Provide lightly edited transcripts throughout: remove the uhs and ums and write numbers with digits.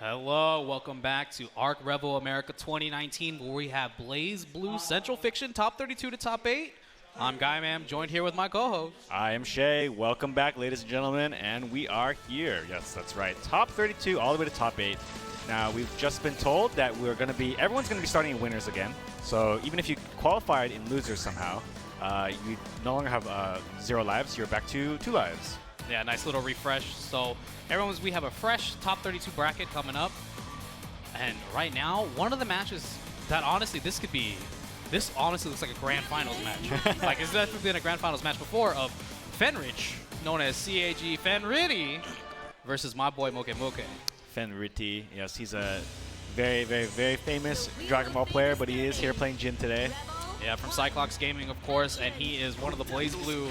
Hello, welcome back to ArcRevo America 2019, where we have Blaze Blue Central Fiction top 32 to top 8. I'm Guy Mam, joined here with my co-host. I am Shay. Welcome back, ladies and gentlemen, and we are here. Yes, that's right. Top 32 all the way to top 8. Now, we've just been told that everyone's going to be starting in winners again. So even if you qualified in losers somehow, you no longer have 0 lives. You're back to 2 lives. Yeah, nice little refresh. So we have a fresh top 32 bracket coming up. And right now, one of the matches that honestly, this honestly looks like a grand finals match. Like, it's definitely been a grand finals match before of Fenrich, known as CAG Fenriti, versus my boy Moke Moke. Fenriti, yes, he's a very, very, very famous Dragon Ball player, but he is here playing Jin today. Yeah, from Cyclox Gaming, of course, and he is one of the Blaze Blue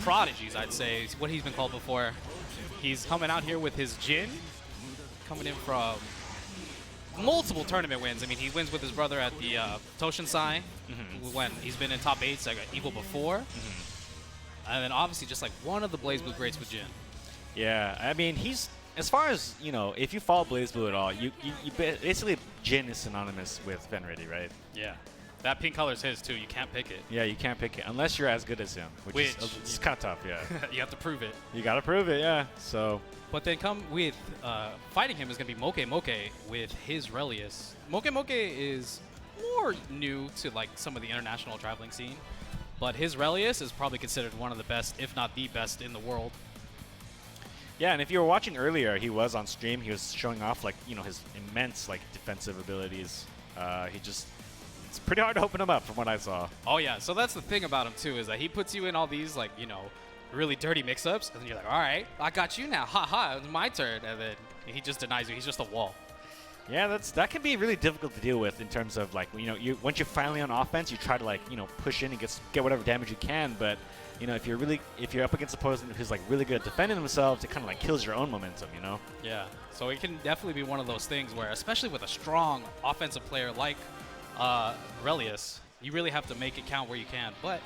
prodigies, I'd say, is what he's been called before. He's coming out here with his Jin, coming in from multiple tournament wins. I mean, he wins with his brother at the Toshinsai, when he's been in top 8, so I got Eagle before. And then obviously just like one of the Blaze Blue greats with Jin. Yeah, I mean, he's, as far as, you know, if you follow Blaze Blue at all, you basically, Jin is synonymous with Fenriti, right? Yeah. That pink color is his, too. You can't pick it. Yeah, you can't pick it unless you're as good as him, which is kind of tough, yeah. You have to prove it. You got to prove it, yeah. So, but then come with fighting him is going to be Moke Moke with his Relius. Moke Moke is more new to like some of the international traveling scene, but his Relius is probably considered one of the best, if not the best, in the world. Yeah, and if you were watching earlier, he was on stream. He was showing off, like, you know, his immense, like, defensive abilities. It's pretty hard to open him up from what I saw. Oh, yeah. So that's the thing about him, too, is that he puts you in all these, like, you know, really dirty mix-ups. And then you're like, all right, I got you now. Ha-ha, it's my turn. And then he just denies you. He's just a wall. Yeah, that can be really difficult to deal with in terms of, like, you know, once you're finally on offense, you try to, like, you know, push in and get whatever damage you can. But, you know, if you're up against a opponent who's, like, really good at defending themselves, it kind of, like, kills your own momentum, you know? Yeah. So it can definitely be one of those things where, especially with a strong offensive player like Relius, you really have to make it count where you can. But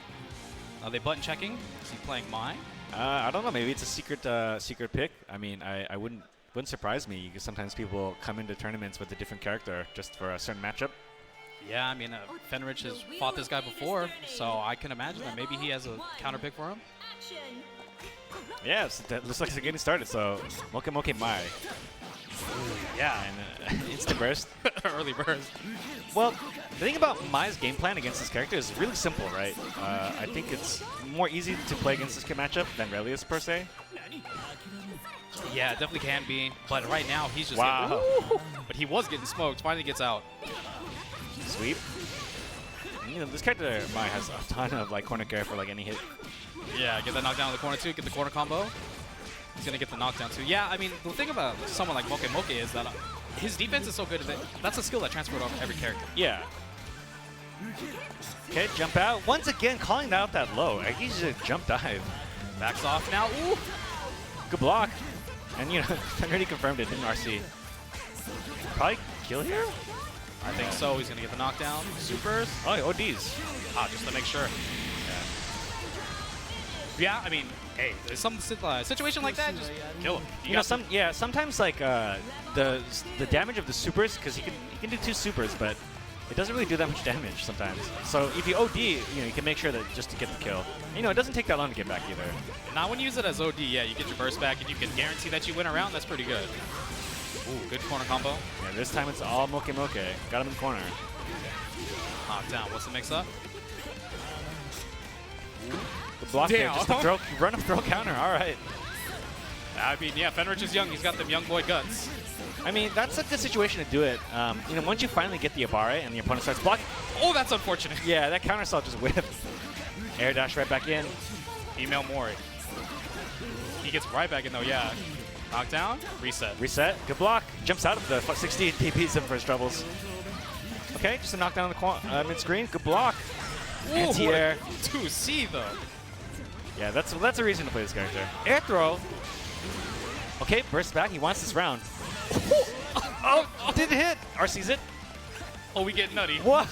are they button checking? Is he playing mine? I don't know. Maybe it's a secret pick. I mean, I wouldn't surprise me because sometimes people come into tournaments with a different character just for a certain matchup. Yeah, I mean, Fenrich has fought this guy before, so I can imagine that maybe he has a counter pick for him. Yeah, that looks like it's getting started. So Moke Moke Mai. Yeah, and instant burst. Early burst. Well, the thing about Mai's game plan against this character is really simple, right? I think it's more easy to play against this matchup than Relius, per se. Yeah, it definitely can be. But right now, he's just but he was getting smoked. Finally gets out. Sweep. You know, this character, Mai, has a ton of like corner care for like any hit. Yeah, get that knockdown in the corner, too. Get the corner combo. He's going to get the knockdown, too. Yeah, I mean, the thing about someone like Moke Moke is that his defense is so good that that's a skill that transferred over every character. Yeah. Okay, jump out. Once again, calling out that low. He just jump dive. Backs off now. Ooh. Good block. And, you know, Fenriti confirmed it in RC. Probably kill here? I think so. He's going to get the knockdown. Supers. Oh, ODs. Just to make sure. Yeah, I mean, hey, there's some situation like that, just kill him. You know, sometimes like the damage of the supers, because he can do 2 supers, but it doesn't really do that much damage sometimes. So if you OD, you know, you can make sure that just to get the kill. You know, it doesn't take that long to get back either. Now when you use it as OD, yeah, you get your burst back and you can guarantee that you win a round. That's pretty good. Ooh, good corner combo. Yeah, this time it's all Moke Moke. Got him in the corner. Knockdown. What's the mix-up? The block there, just to throw, run up, throw counter. All right. I mean, yeah, Fenrich is young. He's got them young boy guts. I mean, that's a good situation to do it. You know, once you finally get the Abare and the opponent starts blocking. Oh, that's unfortunate. Yeah, that counter assault just whipped. Air dash right back in. Email Mori. He gets right back in though. Yeah. Knockdown. Reset. Reset. Good block. Jumps out of the 16 DPs in for his troubles. Okay, just a knockdown in the mid-screen. Good block. Anti-air. 2C though. Yeah, that's a reason to play this character. Air throw. Okay, burst back. He wants this round. Oh, didn't hit. RC's it. Oh, we get nutty. Whoa.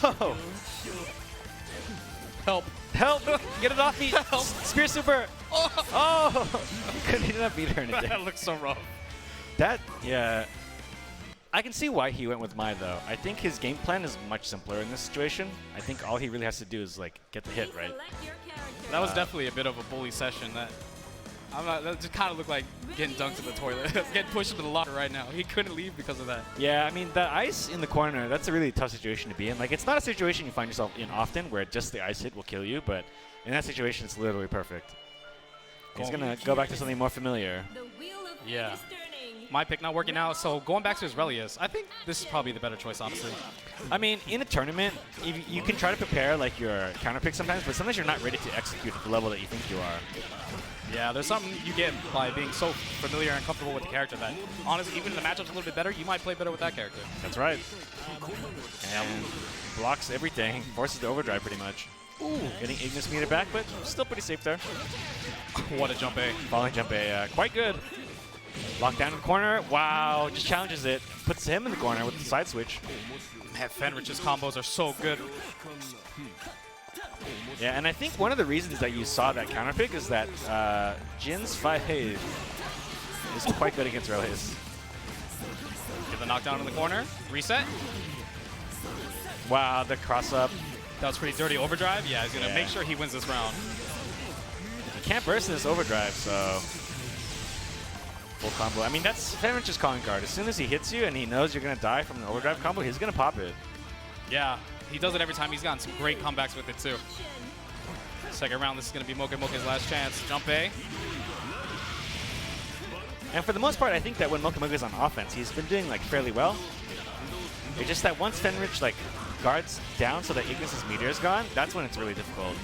Help. Help. Get it off me. Help. Spear super. Oh. Couldn't even beat her in a day. That looks so rough. That, yeah. I can see why he went with Mai, though. I think his game plan is much simpler in this situation. I think all he really has to do is like get the hit, right? That was definitely a bit of a bully session. That just kind of looked like getting dunked in the toilet, getting pushed into the locker right now. He couldn't leave because of that. Yeah, I mean, the ice in the corner, that's a really tough situation to be in. Like, it's not a situation you find yourself in often where just the ice hit will kill you, but in that situation, it's literally perfect. He's going to go back to something more familiar. Yeah. My pick not working out, so going back to his Relius, I think this is probably the better choice, honestly. I mean, in a tournament, you can try to prepare like your counter pick sometimes, but sometimes you're not ready to execute at the level that you think you are. Yeah, there's something you get by being so familiar and comfortable with the character that, honestly, even if the matchup's a little bit better, you might play better with that character. That's right. And blocks everything, forces the overdrive pretty much. Ooh, getting Ignis meter back, but still pretty safe there. What a jump A. Falling jump A, quite good. Locked down in the corner. Wow, just challenges it. Puts him in the corner with the side switch. Man, Fenrich's combos are so good. Yeah, and I think one of the reasons that you saw that counter pick is that Jin's 5A is quite good against Relius. Get the knockdown in the corner. Reset. Wow, the cross up. That was pretty dirty overdrive. Yeah, he's going to make sure he wins this round. You can't burst in this overdrive, so full combo. I mean, that's Fenrich's calling card. As soon as he hits you and he knows you're going to die from the overdrive combo, he's going to pop it. Yeah, he does it every time. He's gotten some great comebacks with it, too. Second round, this is going to be Moke's last chance. Jump A. And for the most part, I think that when Moke is on offense, he's been doing like fairly well. It's just that once Fenrich like guards down so that Ignis' meteor is gone, that's when it's really difficult.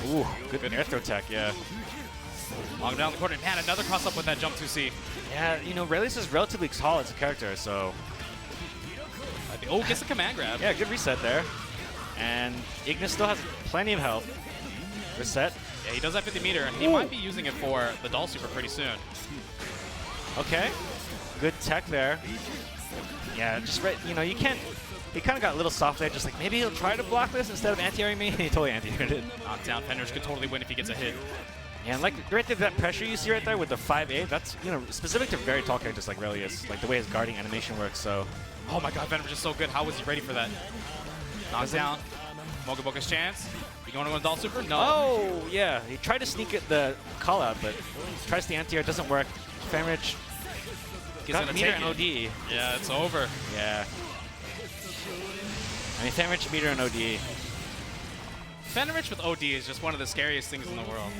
Ooh, good air throw tech, yeah. Long down the corner. Man, another cross up with that jump 2C. Yeah, you know, Relius is relatively tall as a character, so. Oh, gets a command grab. Yeah, good reset there. And Ignis still has plenty of health. Reset. Yeah, he does have 50 meter. He might be using it for the Doll Super pretty soon. Okay. Good tech there. Yeah, just right. You know, you can't. He kind of got a little soft there, just like maybe he'll try to block this instead of anti-airing me. He totally anti-aired it. Knockdown. Fenrich could totally win if he gets a hit. Yeah, and like right there, that pressure you see right there with the 5A, that's, you know, specific to very tall characters like Relius, like the way his guarding animation works. So. Oh my God, Fenrich is so good. How was he ready for that? Knockdown. Moke's chance. You going to go to Doll Super? No. Oh, yeah. He tried to sneak it the call out, but tries the anti-air, doesn't work. Fenrich got meter and OD. Yeah, it's over. Yeah. I mean, Fenrich, meter and OD. Fenrich with OD is just one of the scariest things in the world.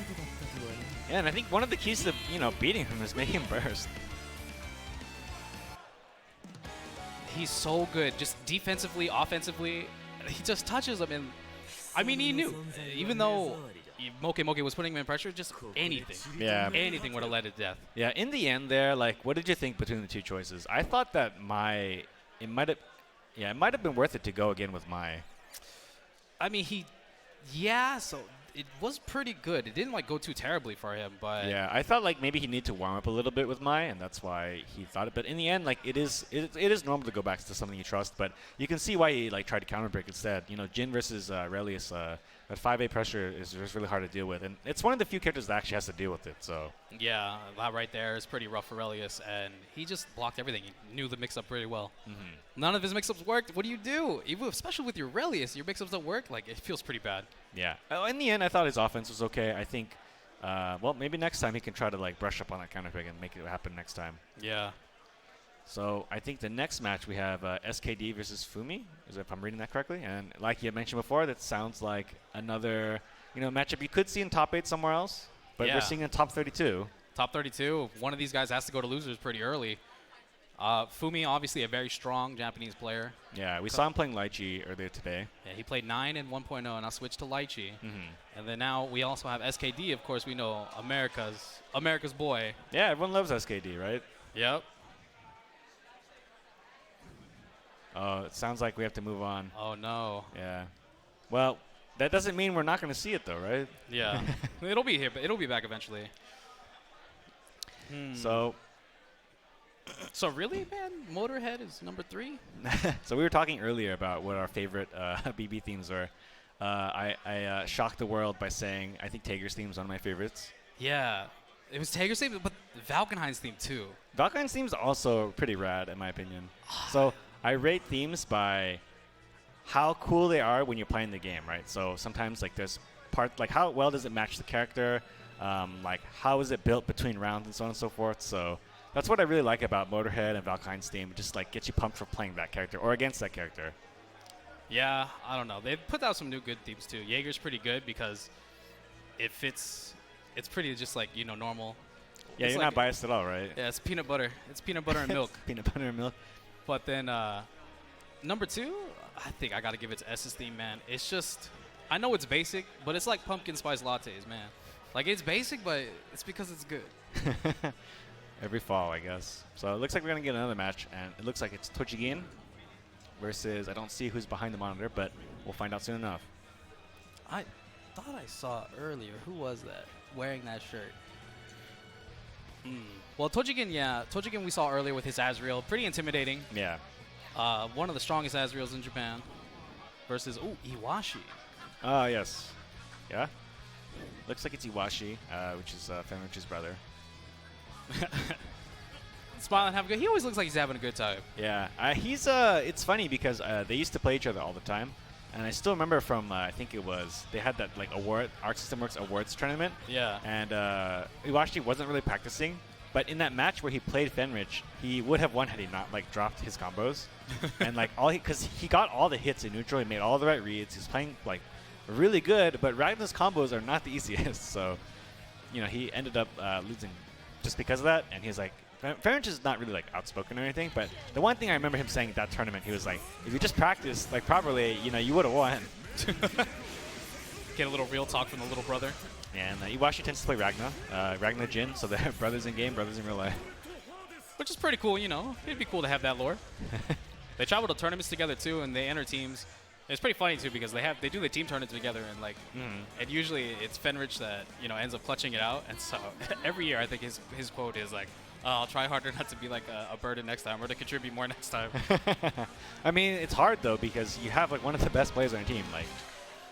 Yeah, and I think one of the keys to, you know, beating him is making him burst. He's so good, just defensively, offensively. He just touches him, and I mean, he knew. Even though Moke was putting him in pressure, just anything. Yeah. Anything would have led to death. Yeah, in the end there, like, what did you think between the two choices? I thought that it might have been worth it to go again with Mai. I mean, so it was pretty good. It didn't, like, go too terribly for him, but. Yeah, I thought, like, maybe he needed to warm up a little bit with Mai, and that's why he thought it. But in the end, like, it is normal to go back to something you trust, but you can see why he, like, tried to counter break instead. You know, Jin versus Relius, that 5A pressure is really hard to deal with, and it's one of the few characters that actually has to deal with it, so. Yeah, that right there is pretty rough for Relius, and he just blocked everything. He knew the mix-up pretty well. None of his mix-ups worked. What do you do? Even, especially with your Relius, your mix-ups don't work. Like, it feels pretty bad. Yeah. In the end, I thought his offense was okay. I think, well, maybe next time he can try to, like, brush up on that counter pick and make it happen next time. Yeah. So I think the next match we have SKD versus Fumi, if I'm reading that correctly. And like you mentioned before, that sounds like another, you know, matchup you could see in top 8 somewhere else, but we're seeing in top 32. Top 32. One of these guys has to go to losers pretty early. Fumi, obviously a very strong Japanese player. Yeah, we saw him playing Lychee earlier today. Yeah, he played 9 and 1.0, and I'll switch to Lychee. And then now we also have SKD. Of course, we know America's boy. Yeah, everyone loves SKD, right? Yep. Oh, it sounds like we have to move on. Oh, no. Yeah. Well, that doesn't mean we're not going to see it, though, right? Yeah. It'll be here, but it'll be back eventually. So really, man? Motorhead is number 3? So we were talking earlier about what our favorite BB themes were. I shocked the world by saying I think Tager's theme is one of my favorites. Yeah. It was Tager's theme, but Valkenheim's theme too. Valkyrine's theme's also pretty rad, in my opinion. So I rate themes by how cool they are when you're playing the game, right? So sometimes like there's like how well does it match the character, like how is it built between rounds and so on and so forth. So that's what I really like about Motorhead and Valkyrine's theme. It just like gets you pumped for playing that character or against that character. Yeah, I don't know. They've put out some new good themes too. Jaeger's pretty good because it fits. It's pretty just like, you know, normal. Yeah, it's you're like, not biased at all, right? Yeah, it's peanut butter. It's peanut butter and milk. Peanut butter and milk. But then number 2, I think I got to give it to S's theme, man. It's just, I know it's basic, but it's like pumpkin spice lattes, man. Like, it's basic, but it's because it's good. Every fall, I guess. So it looks like we're going to get another match, and it looks like it's Tochigin versus, I don't see who's behind the monitor, but we'll find out soon enough. I thought I saw earlier. Who was that wearing that shirt? Well, Tochigin, yeah. Tochigin we saw earlier with his Azrael. Pretty intimidating. Yeah. One of the strongest Azraels in Japan. Versus, Iwashi. Oh, yes. Yeah. Looks like it's Iwashi, which is Fenrich's brother. Smile and have a good. He always looks like he's having a good time. Yeah. He's it's funny because they used to play each other all the time. And I still remember from, I think it was, they had that like award, Arc System Works Awards tournament. Yeah. And Iwashi wasn't really practicing. But in that match where he played Fenrich, he would have won had he not like dropped his combos. And like because he got all the hits in neutral, he made all the right reads. He's playing like really good, but Ragnar's combos are not the easiest. So, you know, he ended up losing just because of that. And he's like, Fenrich is not really like outspoken or anything, but the one thing I remember him saying at that tournament, he was like, if you just practiced like properly, you know, you would have won. Get a little real talk from the little brother. And Iwashi tends to play Ragnar, Ragnar Jin, so they're brothers in game, brothers in real life. Which is pretty cool, you know. It'd be cool to have that lore. They travel to tournaments together too, and they enter teams. It's pretty funny too because they do the team tournaments together, and like, and usually it's Fenrich that ends up clutching it out. And so every year I think his quote is like, I'll try harder not to be like a burden next time or to contribute more next time. I mean, it's hard though because you have like one of the best players on your team. Like,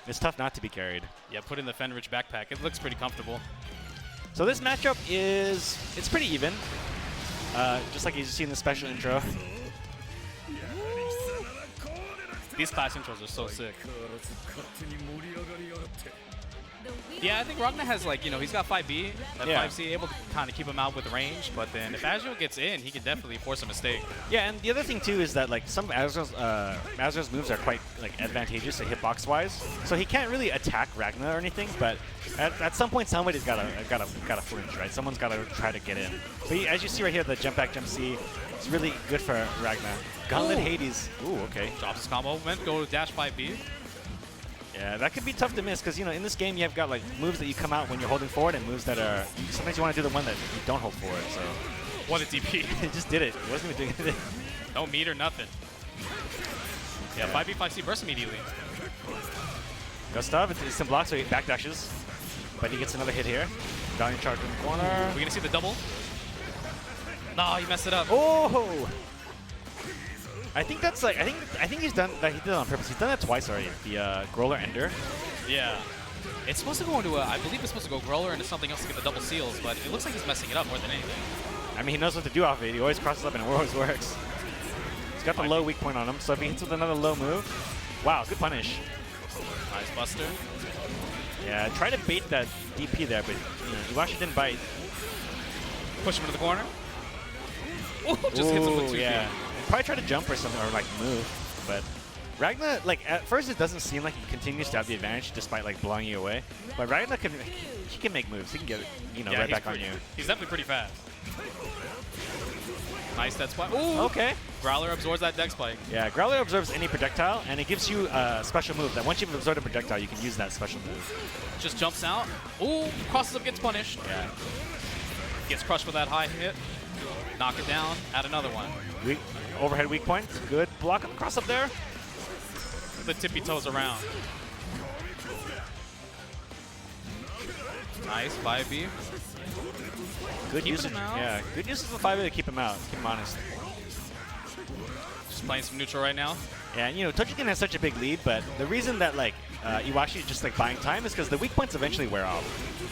it's tough not to be carried. Yeah, put in the Fenrich backpack. It looks pretty comfortable. So this matchup it's pretty even. Just like you see in the special intro. These class intros are so sick. Yeah, I think Ragnar has like, he's got 5B, that 5C, able to kind of keep him out with range, but then if Azrael gets in, he can definitely force a mistake. Yeah, and the other thing too is that like some of Azrael's moves are quite like advantageous to hitbox-wise, so he can't really attack Ragnar or anything, but at some point somebody's gotta flinch, right? Someone's gotta try to get in. But as you see right here, the jump back, jump C, it's really good for Ragnar. Gauntlet Hades. Ooh, okay. Drops his combo, meant to go dash 5B. Yeah, that could be tough to miss because, in this game you have got like moves that you come out when you're holding forward and moves that are, sometimes you want to do the one that you don't hold forward, so. What a DP. It just did it. It wasn't even doing anything. No meat or nothing. Yeah, 5B, 5C burst immediately. Gustav, it's some blocks, so he backdashes, but he gets another hit here. Valiant charge in the corner. We're going to see the double. No, he messed it up. Oh! I think that's like, I think he's done that. He did it on purpose. He's done that twice already. The Growler Ender. Yeah. It's supposed to go into I believe it's supposed to go Growler into something else to get the double seals, but it looks like he's messing it up more than anything. I mean, he knows what to do off of it. He always crosses up and it always works. He's got the low weak point on him, so if he hits with another low move, wow, good punish. Nice buster. Yeah, try to bait that DP there, but Iwashi didn't bite. Push him into the corner. Ooh, just hits him with 2 yeah. Probably try to jump or something, or like move, but Ragnar, like at first it doesn't seem like he continues to have the advantage despite like blowing you away, but Ragnar can make moves. He can get it, right back on you. He's definitely pretty fast. Nice that spike. Ooh, okay. Growler absorbs that deck spike. Yeah, Growler absorbs any projectile, and it gives you a special move that once you've absorbed a projectile, you can use that special move. Just jumps out. Ooh, crosses up, gets punished. Yeah. Gets crushed with that high hit. Knock it down. Add another one. Overhead weak point. Good block cross up there. The tippy toes around. Nice 5B. Good usage. Yeah, good usage of the 5B to keep him out. Keep him honest. Just playing some neutral right now. Yeah, and Tochigin has such a big lead, but the reason that like Iwashi just like buying time is because the weak points eventually wear off.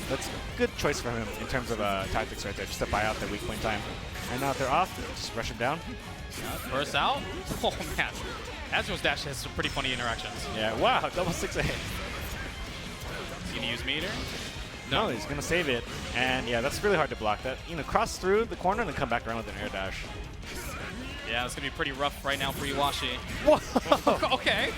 That's a good choice for him in terms of tactics right there, just to buy out the weak point time. And now if they're off, just rush him down. Burst out. Oh man, Azrael's dash has some pretty funny interactions. Yeah, wow, double 6A. He's gonna use meter. No, he's gonna save it. And yeah, that's really hard to block. That, you know, cross through the corner and then come back around with an air dash. Yeah, it's gonna be pretty rough right now for Iwashi. Whoa! Okay.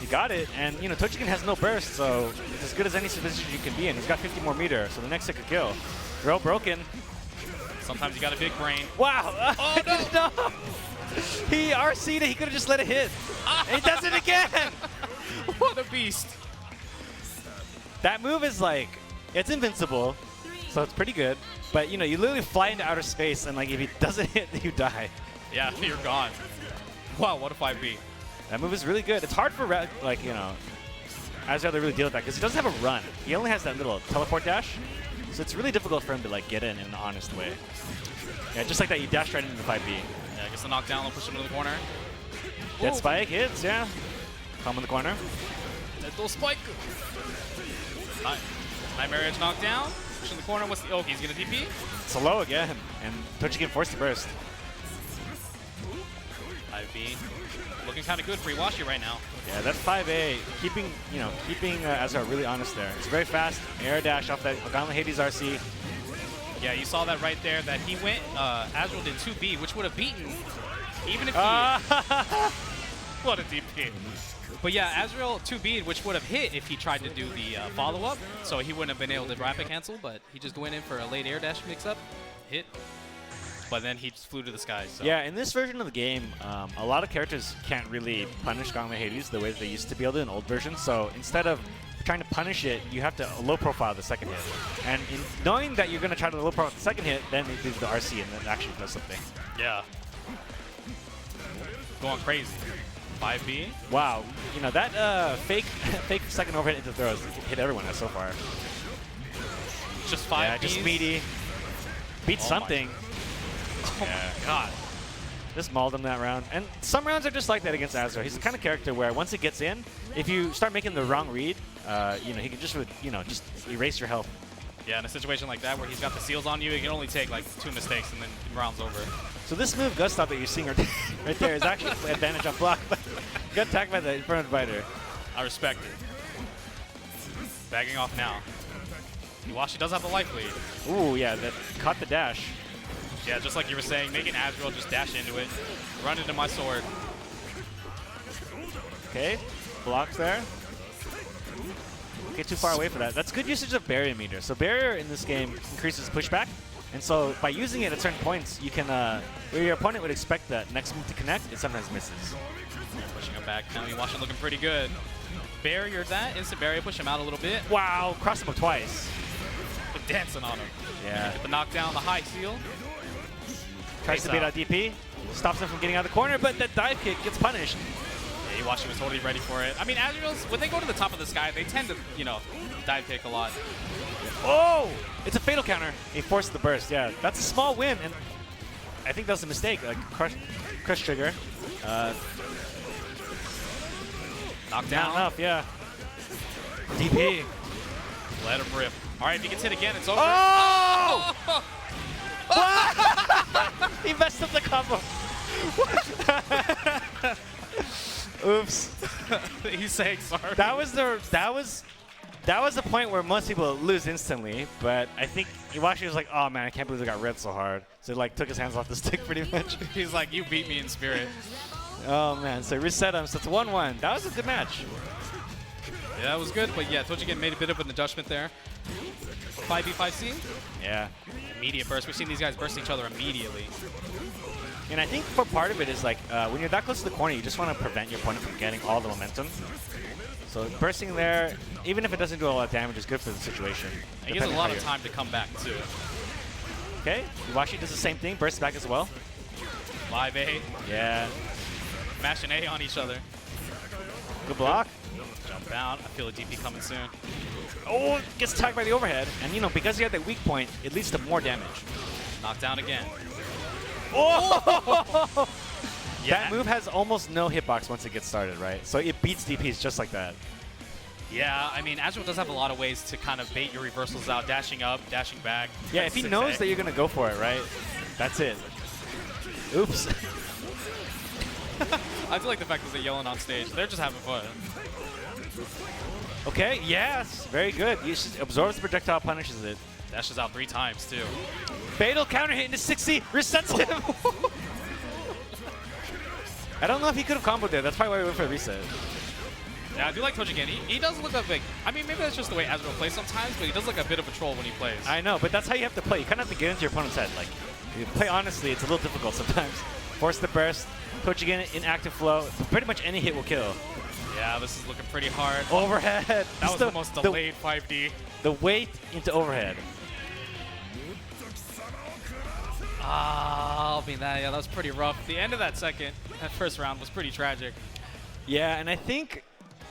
You got it, and you know, Tochigen has no burst, so it's as good as any position you can be in. He's got 50 more meter, so the next hit could kill. Throw broken. Sometimes you got a big brain. Wow! Oh no! No! He RC'd it, he could have just let it hit. And he does it again! What a beast. That move is like, it's invincible, so it's pretty good. But you know, you literally fly into outer space, and like if he doesn't hit, you die. Yeah, you're gone. Wow, what a 5B. That move is really good. It's hard for, like, you know, Azrael to really deal with that because he doesn't have a run. He only has that little teleport dash. So it's really difficult for him to, like, get in an honest way. Yeah, just like that, you dash right into the 5B. Yeah, gets the knockdown, will push him to the corner. Dead Ooh. spike hits, yeah. Calm in the corner. Dead spike. Nightmare Edge knockdown. Push in the corner. What's the... Oh, he's going to DP. It's low again, and Tochigen forced to burst. 5B. Looking kind of good for Iwashi right now. Yeah, that's 5A. Keeping Azrael really honest there. It's very fast. Air dash off that Gauntlet Hades RC. Yeah, you saw that right there, that he went, Azrael did 2B, which would have beaten, even if he... What a DP. But yeah, Azrael 2B'd, which would have hit if he tried to do the follow-up, so he wouldn't have been able to rapid cancel, but he just went in for a late air dash mix-up, hit, but then he just flew to the sky. So. Yeah, in this version of the game, a lot of characters can't really punish Gauntlet Hades the way that they used to be able to in old versions, so instead of trying to punish it, you have to low profile the second hit. And in knowing that you're going to try to low profile the second hit, then it does the RC and then actually does something. Yeah. Going crazy. 5B. Wow. You know, that fake second overhit into throws hit everyone so far. Just 5 Yeah, just meaty. Beat something. Oh my god. Just mauled him that round. And some rounds are just like that against Azrael. He's the kind of character where once it gets in, if you start making the wrong read, you know, he can just, just erase your health. Yeah, in a situation like that where he's got the seals on you, he can only take like 2 mistakes and then the round's over. So this move, Gust Stop, that you're seeing right there is actually an advantage on block, but got attacked by the front fighter. I respect it. Bagging off now. Iwashi does have the life lead. Ooh, yeah, that caught the dash. Yeah, just like you were saying, making Azrael just dash into it. Run into my sword. Okay, blocks there. Get too far away for that. That's good usage of barrier meter. So barrier in this game increases pushback. And so by using it at certain points, you can, where your opponent would expect that next move to connect, it sometimes misses. Pushing him back. Now Iwashi looking pretty good. Barrier that, instant barrier, push him out a little bit. Wow, crossed him up twice. But dancing on him. Yeah. Get the knockdown, the high seal. Tries to beat out DP. Stops him from getting out of the corner, but that dive kick gets punished. Yeah, Iwashi was totally ready for it. I mean, Azrael's, when they go to the top of the sky, they tend to, dive kick a lot. Oh! It's a fatal counter. He forced the burst, yeah. That's a small win, and I think that was a mistake. Like, crush trigger. Knockdown. Not enough, yeah. DP. Let him rip. All right, if he gets hit again, it's over. Oh! He messed up the combo. Oops. He's saying sorry. That was the point where most people lose instantly, but I think Iwashi was like, oh man, I can't believe I got ripped so hard. So he like took his hands off the stick pretty much. He's like, you beat me in spirit. Oh man, so reset him, so it's 1-1. That was a good match. Yeah, that was good, but yeah, Tochigen made a bit of an adjustment there. 5B, 5C? Yeah. Immediate burst. We've seen these guys burst each other immediately. And I think for part of it is like, when you're that close to the corner, you just want to prevent your opponent from getting all the momentum. So bursting there, even if it doesn't do a lot of damage, is good for the situation. He gives a lot of time to come back, too. Okay, Iwashi does the same thing, bursts back as well. 5A. Yeah. Mashing A on each other. Good block. Jump out. I feel a DP coming soon. Oh, gets attacked by the overhead. And, because he had that weak point, it leads to more damage. Knockdown again. Oh! Yeah. That move has almost no hitbox once it gets started, right? So it beats DPs just like that. Yeah, I mean, ArcRevo does have a lot of ways to kind of bait your reversals out, dashing up, dashing back. Yeah, if he knows that you're going to go for it, right? That's it. Oops. I feel like the fact that they're yelling on stage, they're just having fun. Okay, yes, very good. He just absorbs the projectile, punishes it. Dashes out 3 times, too. Fatal counter hit into 60, resets him. I don't know if he could have comboed there. That's probably why we went for a reset. Yeah, I do like Tojigen. He does look like, I mean, maybe that's just the way ArcRevo plays sometimes, but he does look a bit of a troll when he plays. I know, but that's how you have to play. You kind of have to get into your opponent's head. Like, you play honestly, it's a little difficult sometimes. Force the burst, Tojigen in active flow. Pretty much any hit will kill. Yeah, this is looking pretty hard. Overhead. That was the most delayed 5D. The weight into overhead. Ah, I mean, that was pretty rough. The end of that first round was pretty tragic. Yeah, and I think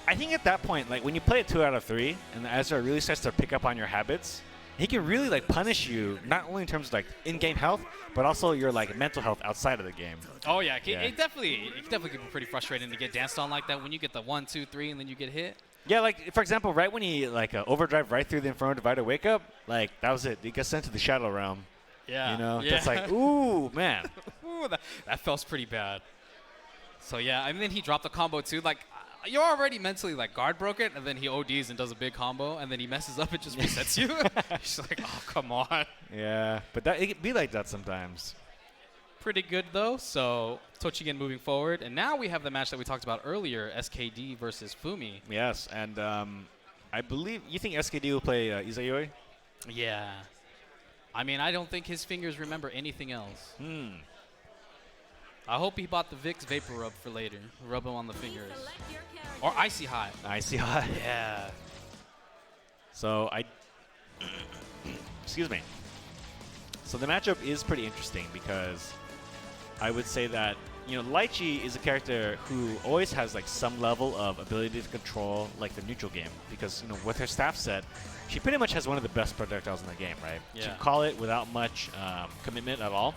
at that point, like when you play a 2 out of 3, and Ezra really starts to pick up on your habits, he can really like punish you not only in terms of like in-game health, but also your like mental health outside of the game. Oh yeah, it definitely can be pretty frustrating to get danced on like that when you get the 1, 2, 3, and then you get hit. Yeah, like for example, right when he like overdrive right through the Inferno Divider wake up, like that was it. He got sent to the Shadow Realm. Yeah, you know, yeah. That's like ooh man. Ooh, that felt pretty bad. So yeah, and then he dropped the combo too. Like you're already mentally like guard broken, and then he ODs and does a big combo, and then he messes up and just resets you. He's like, oh come on. Yeah, but it can be like that sometimes. Pretty good though. So Tojigen moving forward, and now we have the match that we talked about earlier: SKD versus Fumi. Yes, and I believe you think SKD will play Izayoi? Yeah. I mean, I don't think his fingers remember anything else. I hope he bought the Vicks Vapor Rub for later. Rub him on the fingers. Or Icy Hot. Icy Hot. Yeah. So excuse me. So the matchup is pretty interesting because I would say that, you know, Lychee is a character who always has like some level of ability to control like the neutral game because, you know, with her staff set, she pretty much has one of the best projectiles in the game, right? Yeah. She can call it without much commitment at all.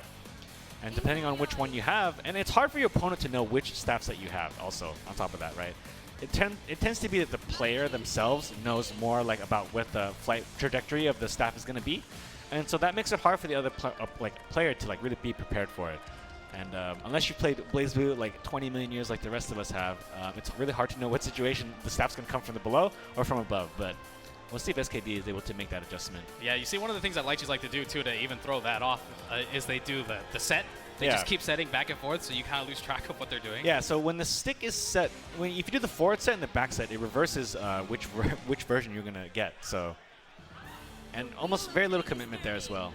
And depending on which one you have, and it's hard for your opponent to know which staff set you have also on top of that, right? It tends to be that the player themselves knows more like about what the flight trajectory of the staff is going to be. And so that makes it hard for the other player to like really be prepared for it. And unless you've played BlazBlue like 20 million years like the rest of us have, it's really hard to know what situation the staff's going to come from the below or from above. But we'll see if SKD is able to make that adjustment. Yeah, you see, one of the things that Lychees like to do, too, to even throw that off, is they do the set. They just keep setting back and forth, so you kind of lose track of what they're doing. Yeah, so when the stick is set, if you do the forward set and the back set, it reverses which version you're going to get. So, and almost very little commitment there as well.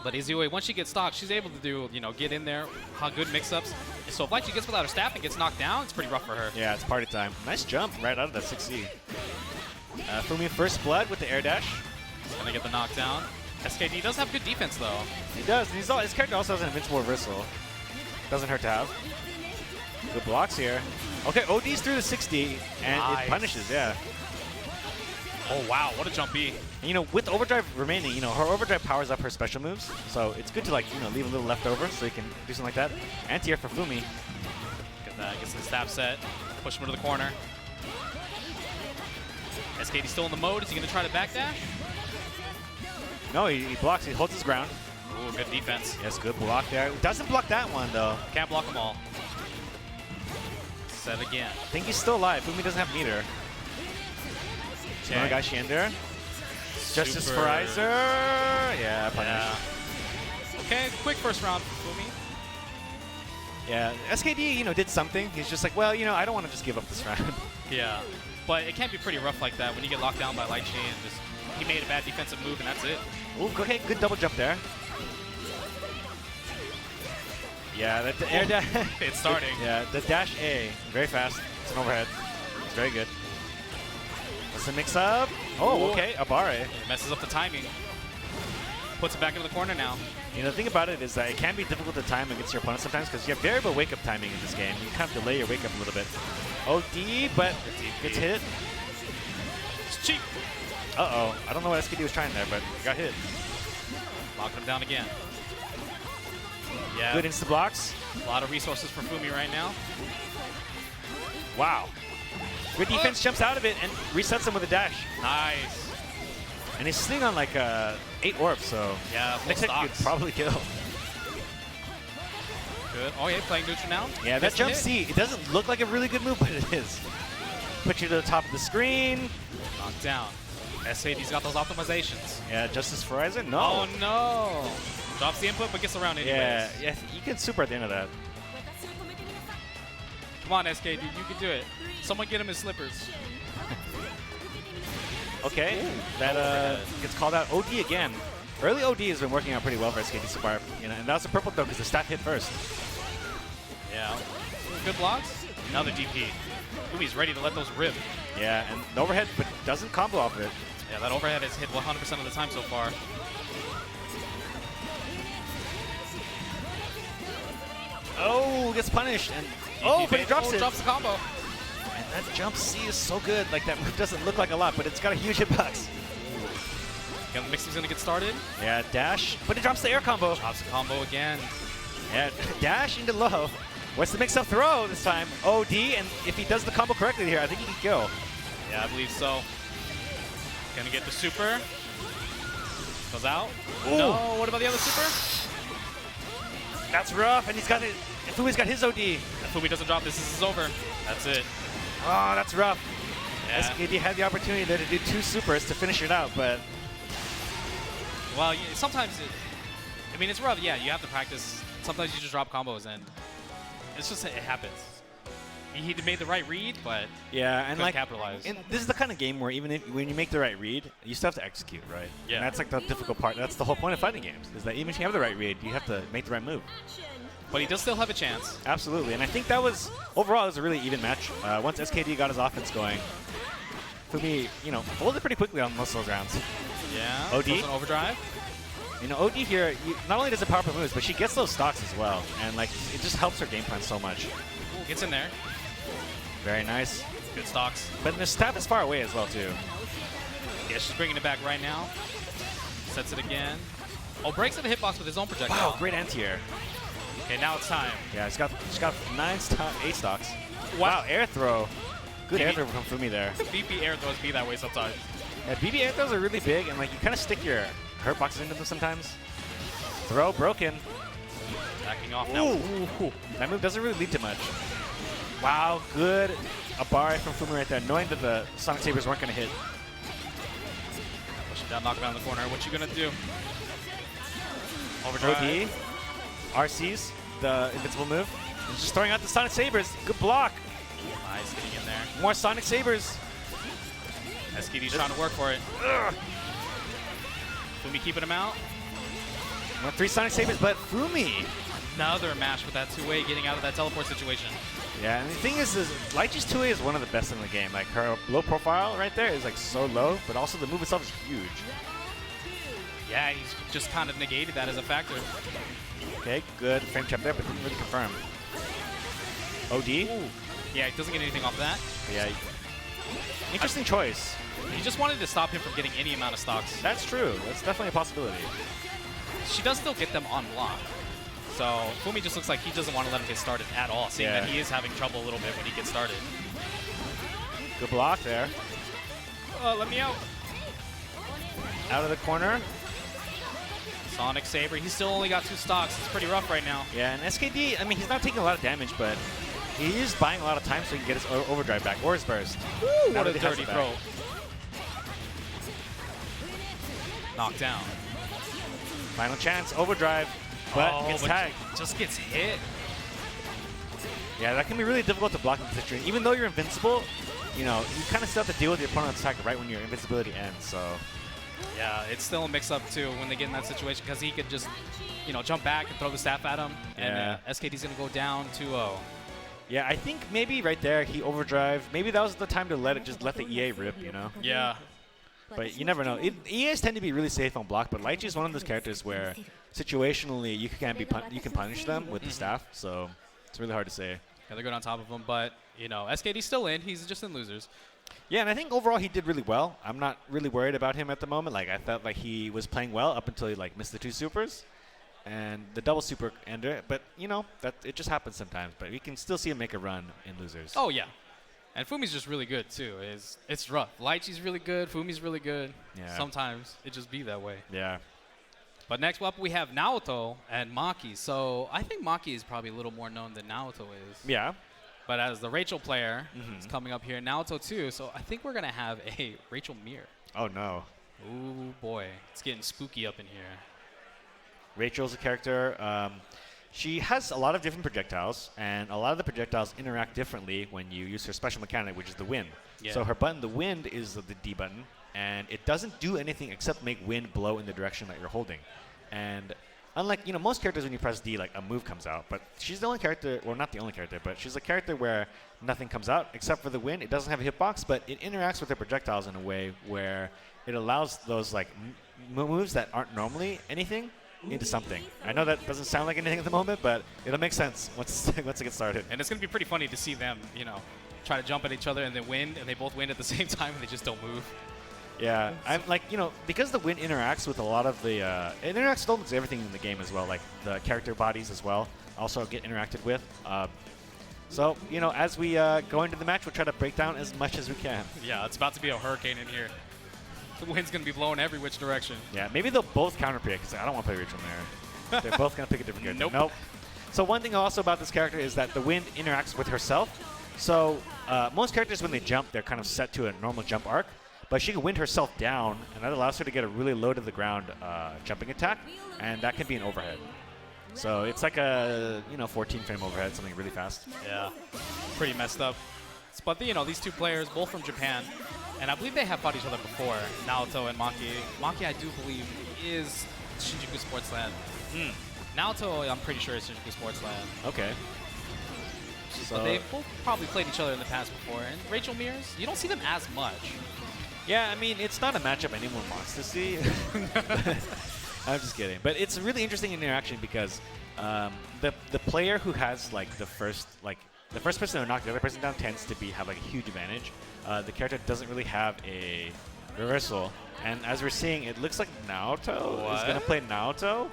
But Izuyue, once she gets stocked, she's able to do, get in there, good mix-ups. So if Lychee gets without her staff and gets knocked down, it's pretty rough for her. Yeah, it's party time. Nice jump right out of that 6C. Fumi first blood with the air dash. He's going to get the knockdown. SKD does have good defense, though. He does. And his character also has an invincible reversal. Doesn't hurt to have. Good blocks here. Okay, OD's through the 60, and it punishes, yeah. Oh, wow, what a jump B. And, with overdrive remaining, her overdrive powers up her special moves. So it's good to, leave a little left over so you can do something like that. Anti-air for Fumi. Get that, gets the stab set. Push him into the corner. SKD still in the mode. Is he going to try to backdash? No, he blocks. He holds his ground. Ooh, good defense. Yes, good block there. Doesn't block that one, though. Can't block them all. Set again. I think he's still alive. Fumi doesn't have meter. Another guy Shander. Justice for Iser. Yeah, punish. Yeah. Okay, quick first round for Fumi. Yeah, SKD, did something. He's just like, well, I don't want to just give up this round. Yeah, but it can be pretty rough like that when you get locked down by Lychee and just he made a bad defensive move and that's it. Ooh, okay, good double jump there. Yeah, the air dash. It's starting. Yeah, the dash A, very fast. It's an overhead. It's very good. That's a mix up. Oh, okay, Abare. It messes up the timing. Puts it back into the corner now. The thing about it is that it can be difficult to time against your opponent sometimes because you have variable wake-up timing in this game. You kind of delay your wake-up a little bit. OD, but gets hit. It's cheap. Uh-oh. I don't know what SKD was trying there, but got hit. Locking him down again. Yeah. Good insta blocks. A lot of resources for Fumi right now. Wow. Good defense, jumps out of it and resets him with a dash. Nice. And he's sitting on like 8 orbs, so Yeah, next hit could probably kill. Good. Oh, yeah, playing neutral now. Yeah, that jump C, it doesn't look like a really good move, but it is. Put you to the top of the screen. Knocked down. SAD's got those optimizations. Yeah, Justice for Horizon? No. Oh, no. Drops the input, but gets around anyways. Yeah, you can super at the end of that. Come on, SK, dude, you can do it. Someone get him his slippers. Okay, that gets called out. OD again. Early OD has been working out pretty well for SKT Spark, and that was a purple though because the staff hit first. Yeah. Good blocks. Another DP. Fumi's ready to let those rip. Yeah, and the overhead, but doesn't combo off of it. Yeah, that overhead has hit 100% of the time so far. Oh, gets punished. And but he drops it. Drops the combo. And that jump C is so good. Like, that move doesn't look like a lot, but it's got a huge hitbox. Yeah, the mixing's gonna get started. Yeah, dash, but it drops the air combo. Drops the combo again. Yeah, dash into low. What's the mix-up throw this time? OD, and if he does the combo correctly here, I think he can kill. Yeah, I believe so. Gonna get the super. Goes out. Ooh. No, what about the other super? That's rough, and he's got it. Fumi's got his OD. If Fumi doesn't drop this, this is over. That's it. Oh, that's rough. Yeah. SKD had the opportunity there to do 2 supers to finish it out, but... Well, sometimes, I mean, it's rough. Yeah, you have to practice. Sometimes you just drop combos, and it's just, it happens. He made the right read, but yeah, and like capitalize. And this is the kind of game where even when you make the right read, you still have to execute, right? Yeah. And that's like the difficult part. That's the whole point of fighting games, is that even if you have the right read, you have to make the right move. But he does still have a chance. Absolutely, and I think that was, overall, it was a really even match. Once SKD got his offense going, Fumi, folded pretty quickly on most of those rounds. Yeah. OD? An overdrive. OD here, not only does it power up moves, but she gets those stocks as well. And like, it just helps her game plan so much. Ooh, gets in there. Very nice. Good stocks. But the staff is far away as well, too. Yeah, she's bringing it back right now. Sets it again. Oh, breaks in the hitbox with his own projectile. Wow, great anti-air. Okay, now it's time. Yeah, she's got 8 stocks. What? Wow, air throw. Good air throw from Fumi there. BP air throws be that way sometimes. Yeah, BB air throws are really big, and like you kind of stick your hurt boxes into them sometimes. Throw broken. Backing off now. Ooh. That move doesn't really lead to much. Wow, good Abari from Fumi right there, knowing that the Sonic Sabers weren't going to hit. Push it down, knock it down the corner. What you going to do? Overdrive. OD. RC's the invincible move. And just throwing out the Sonic Sabers. Good block. Nice, getting in there. More Sonic Sabers. SKD's trying to work for it. Ugh. Fumi keeping him out. More 3 Sonic Sabers, but Fumi. Another match with that 2A getting out of that teleport situation. Yeah, and the thing is Lychee's 2A is one of the best in the game. Like, her low profile right there is like so low, but also the move itself is huge. Yeah, he's just kind of negated that as a factor. Okay, good frame trap there, but didn't really confirm. OD? Ooh. Yeah, he doesn't get anything off that. Yeah. Interesting choice. He just wanted to stop him from getting any amount of stocks. That's true. That's definitely a possibility. She does still get them on block. So Fumi just looks like he doesn't want to let him get started at all, seeing that he is having trouble a little bit when he gets started. Good block there. Let me out. Out of the corner. Sonic Saber, he's still only got 2 stocks. It's pretty rough right now. Yeah, and SKD, I mean, he's not taking a lot of damage, but he is buying a lot of time so he can get his overdrive back, or his burst. Woo, Now what a that he has dirty it back. throw. Knocked down. Final chance, overdrive, but gets tagged. Just gets hit. Yeah, that can be really difficult to block in this situation. Even though you're invincible, you kind of still have to deal with your opponent's attack right when your invincibility ends, so... Yeah, it's still a mix-up, too, when they get in that situation, because he could just, jump back and throw the staff at him, and SKD's going to go down 2-0. Yeah, I think maybe right there he overdrive. Maybe that was the time to let the EA rip, Yeah. But you never know. EAs tend to be really safe on block, but Lychee is one of those characters where situationally you can punish them with the staff, so it's really hard to say. Yeah, they're good on top of him, but, SKD's still in. He's just in losers. Yeah, and I think overall he did really well. I'm not really worried about him at the moment. Like, I felt like he was playing well up until he missed the 2 supers and the double super ender. But that it just happens sometimes. But we can still see him make a run in losers. Oh yeah, And Fumi's just really good, too. It's rough. Lychee's really good. Fumi's really good. Yeah. Sometimes it just be that way. Yeah. But next up, we have Naoto and Maki. So I think Maki is probably a little more known than Naoto is. Yeah. But as the Rachel player, it's coming up here. Naoto, too. So I think we're going to have a Rachel mirror. Oh, no. Ooh, boy. It's getting spooky up in here. Rachel's a character. She has a lot of different projectiles, and a lot of the projectiles interact differently when you use her special mechanic, which is the wind. Yeah. So her button, the wind, is the D button, and it doesn't do anything except make wind blow in the direction that you're holding. And unlike, most characters when you press D, like a move comes out, but she's the only character, or not the only character, but she's a character where nothing comes out except for the wind. It doesn't have a hitbox, but it interacts with the projectiles in a way where it allows those like moves that aren't normally anything into something. I know that doesn't sound like anything at the moment, but it'll make sense once it gets started. And it's going to be pretty funny to see them, try to jump at each other and then win, and they both win at the same time and they just don't move. Yeah, I'm like, because the wind interacts with a lot of the, it interacts with almost everything in the game as well, like the character bodies as well, also get interacted with. So, as we go into the match, we'll try to break down as much as we can. Yeah, it's about to be a hurricane in here. The wind's going to be blowing every which direction. Yeah, maybe they'll both counterpick, because I don't want to play Rachel Mirror. They're both going to pick a different character. Nope. So one thing also about this character is that the wind interacts with herself. So most characters, when they jump, they're kind of set to a normal jump arc. But she can wind herself down, and that allows her to get a really low to the ground jumping attack, and that can be an overhead. So it's like a 14-frame overhead, something really fast. Yeah, pretty messed up. But these two players, both from Japan, and I believe they have fought each other before, Naoto and Maki. Maki, I do believe, is Shinjuku Sports Land. Naoto, I'm pretty sure is Shinjuku Sports Land. Okay. So they've both probably played each other in the past before. And Rachel Mears, you don't see them as much. Yeah, I mean, it's not a matchup anyone wants to see. I'm just kidding. But it's a really interesting interaction because the player who has like the first person to knock the other person down tends to have like a huge advantage. The character doesn't really have a reversal, and as we're seeing, it looks like Naoto is going to play Naoto.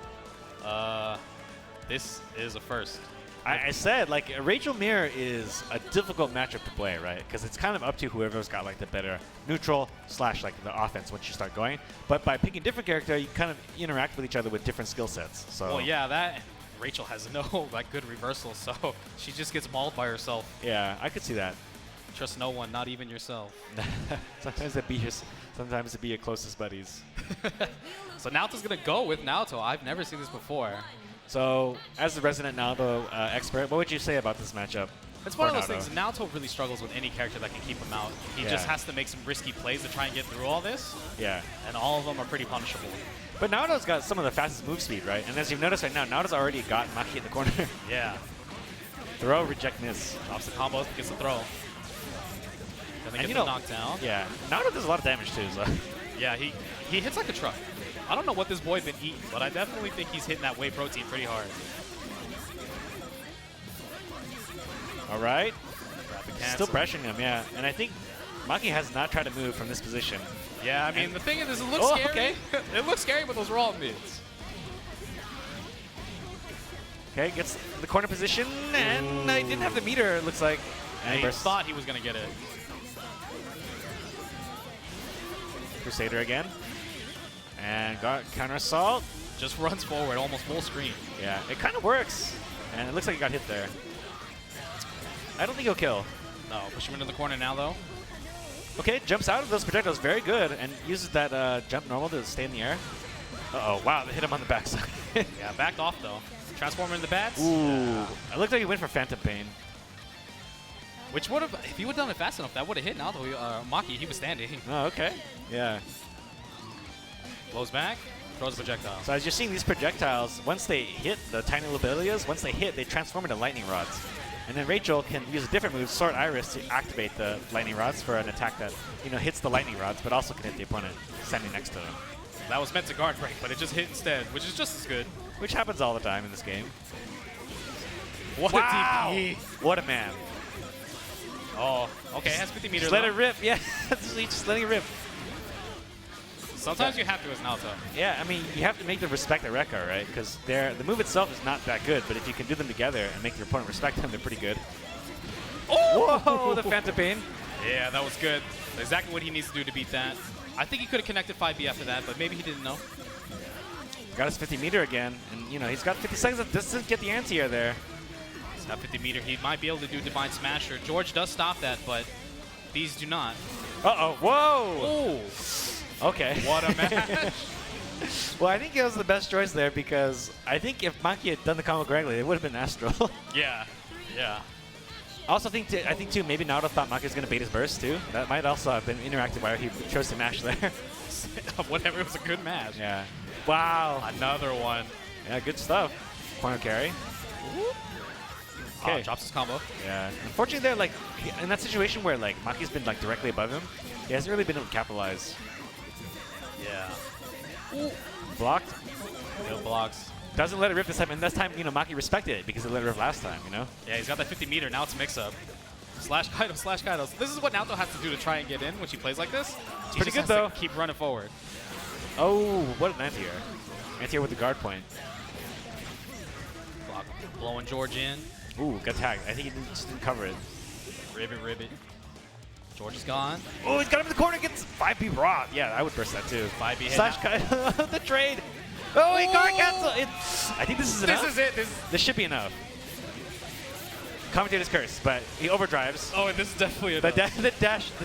This is a first. I said, like, Rachel Mirror is a difficult matchup to play, right? Because it's kind of up to whoever's got, like, the better neutral / like the offense once you start going. But by picking different character, you kind of interact with each other with different skill sets. So. Well, yeah, Rachel has no, like, good reversal, so she just gets mauled by herself. Yeah, I could see that. Trust no one, not even yourself. Sometimes it be your closest buddies. So Naoto's going to go with Naoto. I've never seen this before. So, as the resident Naoto expert, what would you say about this matchup? It's one of those things. Naoto really struggles with any character that can keep him out. He just has to make some risky plays to try and get through all this. Yeah. And all of them are pretty punishable. But Naoto's got some of the fastest move speed, right? And as you've noticed right now, Naoto's already got Maki in the corner. Yeah. Throw, reject, miss. Drops the combo, gets the throw. Then gets knocked down. Yeah. Naoto does a lot of damage too, so. Yeah, he hits like a truck. I don't know what this boy's been eating, but I definitely think he's hitting that whey protein pretty hard. All right. Still pressuring him, yeah. And I think Maki has not tried to move from this position. Yeah, I mean, the thing is, it looks scary. Okay. It looks scary with those raw mids. Okay, gets the corner position, and I didn't have the meter, it looks like. And he thought he was going to get it. Crusader again. And got counter assault. Just runs forward, almost full screen. Yeah, it kind of works. And it looks like he got hit there. I don't think he'll kill. No, push him into the corner now, though. Okay, jumps out of those projectiles very good and uses that jump normal to stay in the air. Uh-oh, wow, they hit him on the backside. Yeah, backed off, though. Transformer in the bats. Ooh, it looked like he went for Phantom Pain. Which would have, if he would have done it fast enough, that would have hit Naoto. Maki, he was standing. Oh, okay. Yeah. Blows back, throws a projectile. So as you're seeing these projectiles, once they hit the tiny lobelias, once they hit, they transform into lightning rods. And then Rachel can use a different move, Sword Iris, to activate the lightning rods for an attack that, hits the lightning rods, but also can hit the opponent standing next to them. That was meant to guard break, but it just hit instead, which is just as good. Which happens all the time in this game. What a TP. What a man. Oh, okay, it has 50 meters. Just let it rip, yeah. He's just letting it rip. Sometimes you have to as Naoto. Yeah, I mean, you have to make them respect the Rekka, right? Because the move itself is not that good, but if you can do them together and make your opponent respect them, they're pretty good. Oh! Whoa, the Phantom Pain. Yeah, that was good. Exactly what he needs to do to beat that. I think he could have connected 5B after that, but maybe he didn't know. Got his 50 meter again, and you know, he's got 50 seconds of distance to get the anti-air there. He's got 50 meter. He might be able to do Divine Smasher. George does stop that, but these do not. Uh-oh, whoa! Oh, Okay. what a match. Well, I think it was the best choice there because I think if Maki had done the combo correctly, it would have been Astral. Yeah, yeah. I also think, too, maybe Naruto thought Maki was going to bait his burst, too. That might also have been interactive why he chose to mash there. Whatever, it was a good match. Yeah. Wow. Another one. Yeah, good stuff. Corner carry. Okay. Drops his combo. Yeah. Unfortunately, they're like, in that situation where like Maki's been like directly above him, he hasn't really been able to capitalize. Yeah. Ooh. Blocked. Good blocks. Doesn't let it rip this time, and this time, you know, Maki respected it because it let it rip last time, you know? Yeah, he's got that 50 meter. Now it's mix-up. Slash Kaido, slash Kaido. This is what Naoto has to do to try and get in when she plays like this. It's pretty good, though. Keep running forward. Oh, what an anti-air. Anti-air with the guard point. Block. Blowing George in. Ooh, got tagged. I think he just didn't cover it. Ribbit, ribbit. George is gone. Oh, he's got him in the corner. Gets 5B raw. Yeah, I would burst that, too. 5B hit. Slash Kaido. The trade. Oh, he guard cancel. I think this is enough. This is it. This should be enough. Commentator's curse, but he overdrives. Oh, and this is definitely enough. The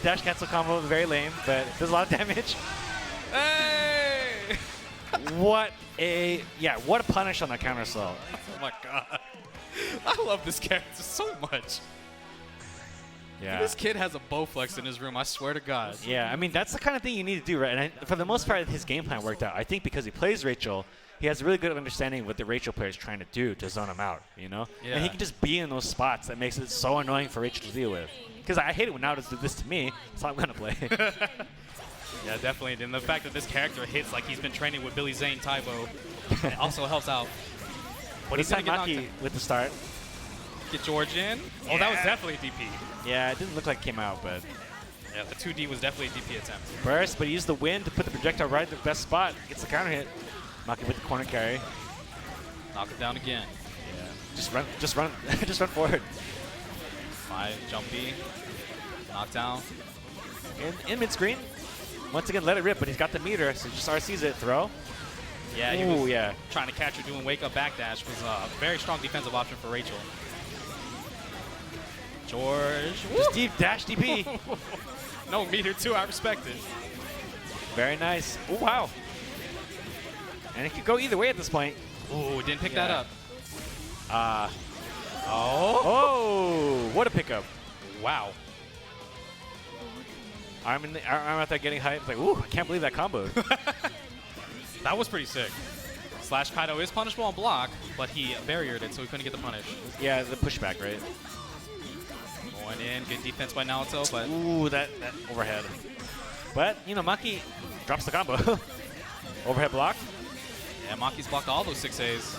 dash cancel combo is very lame, but does a lot of damage. Hey! What a punish on that counter assault. Oh my god. I love this character so much. Yeah. This kid has a Bowflex in his room, I swear to God. Yeah, I mean, that's the kind of thing you need to do, right? And for the most part, his game plan worked out. I think because he plays Rachel, he has a really good understanding of what the Rachel player is trying to do to zone him out, you know? Yeah. And he can just be in those spots that makes it so annoying for Rachel to deal with. Because I hate it when Naruto does this to me, so I'm going to play. Yeah, definitely. And the fact that this character hits like he's been training with Billy Zane Taibo it also helps out. But he's got Maki with the start. Get George in. Oh, that was definitely a DP. Yeah, it didn't look like it came out, but... Yeah, the 2D was definitely a DP attempt. Burst, but he used the wind to put the projectile right in the best spot. Gets the counter hit. Maki with the corner carry. Knock it down again. Yeah. Just run forward. 5, jumpy. Knockdown. In mid-screen. Once again, let it rip, but he's got the meter, so just RCs it. Throw. Yeah, he was yeah. trying to catch her doing wake-up backdash. Was a very strong defensive option for Rachel. George. Just deep dash DP. No meter too, I respect it. Very nice. Oh, wow. And it could go either way at this point. Ooh, didn't pick that up. Oh, what a pickup. Wow. I'm out there getting hyped. Like, ooh, I can't believe that combo. That was pretty sick. Slash Kaido is punishable on block, but he barriered it, so he couldn't get the punish. Yeah, the pushback, right? Going in, good defense by Naoto, but... Ooh, that overhead. But, you know, Maki drops the combo. Overhead block. Yeah, Maki's blocked all those 6As.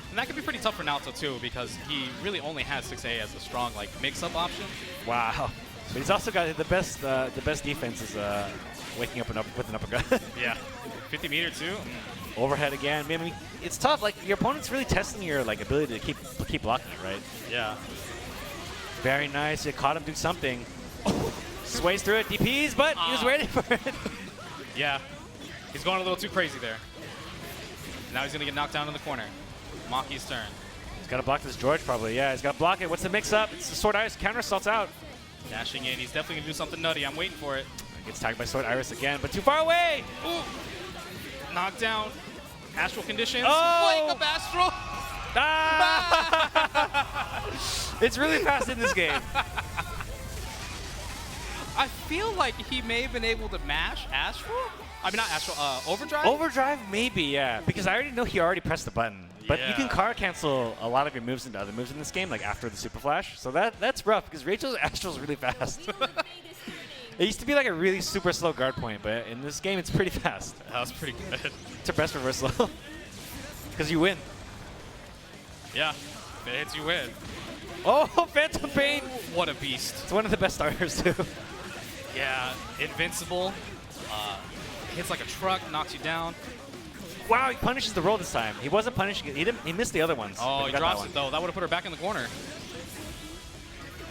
And that could be pretty tough for Naoto, too, because he really only has 6A as a strong, like, mix-up option. Wow. But he's also got the best defense is waking up with an uppercut. Yeah. 50 meter, too. Overhead again. I mean, it's tough. Like, your opponent's really testing your, like, ability to keep blocking it, right? Yeah. Very nice. You caught him do something. Sways through it. DPs, but he was waiting for it. Yeah. He's going a little too crazy there. Now he's going to get knocked down in the corner. Maki's turn. He's got to block this George, probably. Yeah, he's got to block it. What's the mix-up? It's the Sword Iris. Counter assault's out. Dashing in. He's definitely going to do something nutty. I'm waiting for it. Gets tagged by Sword Iris again, but too far away. Ooh. Knockdown. Astral conditions. Oh. Wake up, Astral. Ah! It's really fast in this game. I feel like he may have been able to mash Astral. I mean, not Astral, Overdrive? Overdrive, maybe, yeah. Because I already know he already pressed the button. But you can Yeah. car cancel a lot of your moves into other moves in this game, like after the Super Flash. So that's rough, because Rachel's Astral's really fast. It used to be like a really super slow guard point, but in this game, it's pretty fast. That was pretty good. It's her best reversal. Because you win. Yeah. If it hits, you win. Oh, Phantom Pain! What a beast. It's one of the best starters, too. Yeah. Invincible. Hits like a truck, knocks you down. Wow, he punishes the roll this time. He wasn't punishing it. He missed the other ones. Oh, but he got drops that it, though. That would have put her back in the corner.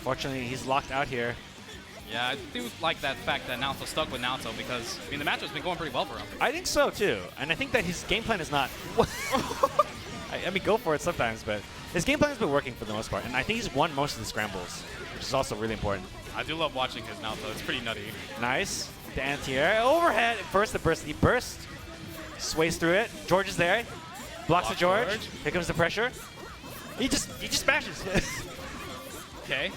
Unfortunately, he's locked out here. Yeah, I do like that fact that Naoto stuck with Naoto because, I mean, the matchup's been going pretty well for him. I think so, too. And I think that his game plan is not... I mean, go for it sometimes, but his game plan has been working for the most part. And I think he's won most of the scrambles, which is also really important. I do love watching his Naoto. It's pretty nutty. Nice. The anti-air. Overhead. First the burst. He bursts. Sways through it. George is there. Blocks the George. Here comes the pressure. He just smashes. Okay.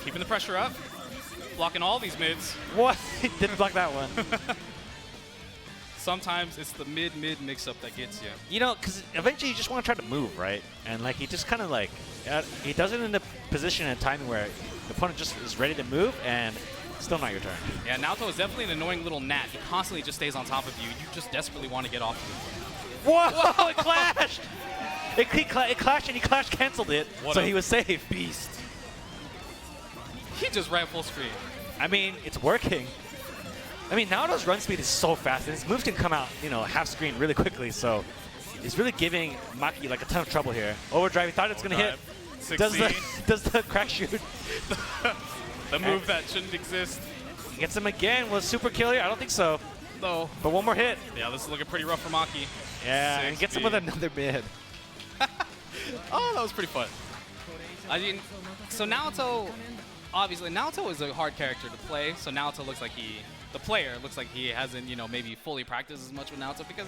Keeping the pressure up. Blocking all these mids. What? He didn't block that one. Sometimes it's the mid-mid mix-up that gets you. You know, because eventually you just want to try to move, right? And like he just kind of like, he does it in the position and timing where the opponent just is ready to move and still not your turn. Yeah, Naoto is definitely an annoying little gnat. He constantly just stays on top of you. You just desperately want to get off of him. Whoa! It clashed! It clashed and he clash canceled it, so he was safe. Beast. He just ran full screen. I mean, it's working. I mean, Naoto's run speed is so fast, and his moves can come out, you know, half screen really quickly. So he's really giving Maki like a ton of trouble here. Overdrive, he thought it's gonna hit. Does the crack shoot? The move that shouldn't exist. Gets him again. Was super kill here? I don't think so. No. But one more hit. Yeah, this is looking pretty rough for Maki. Yeah, and gets him with another mid. Oh, that was pretty fun. I mean, so Naoto, obviously, Naoto is a hard character to play. So Naoto looks like the player looks like he hasn't, you know, maybe fully practiced as much with Naoto because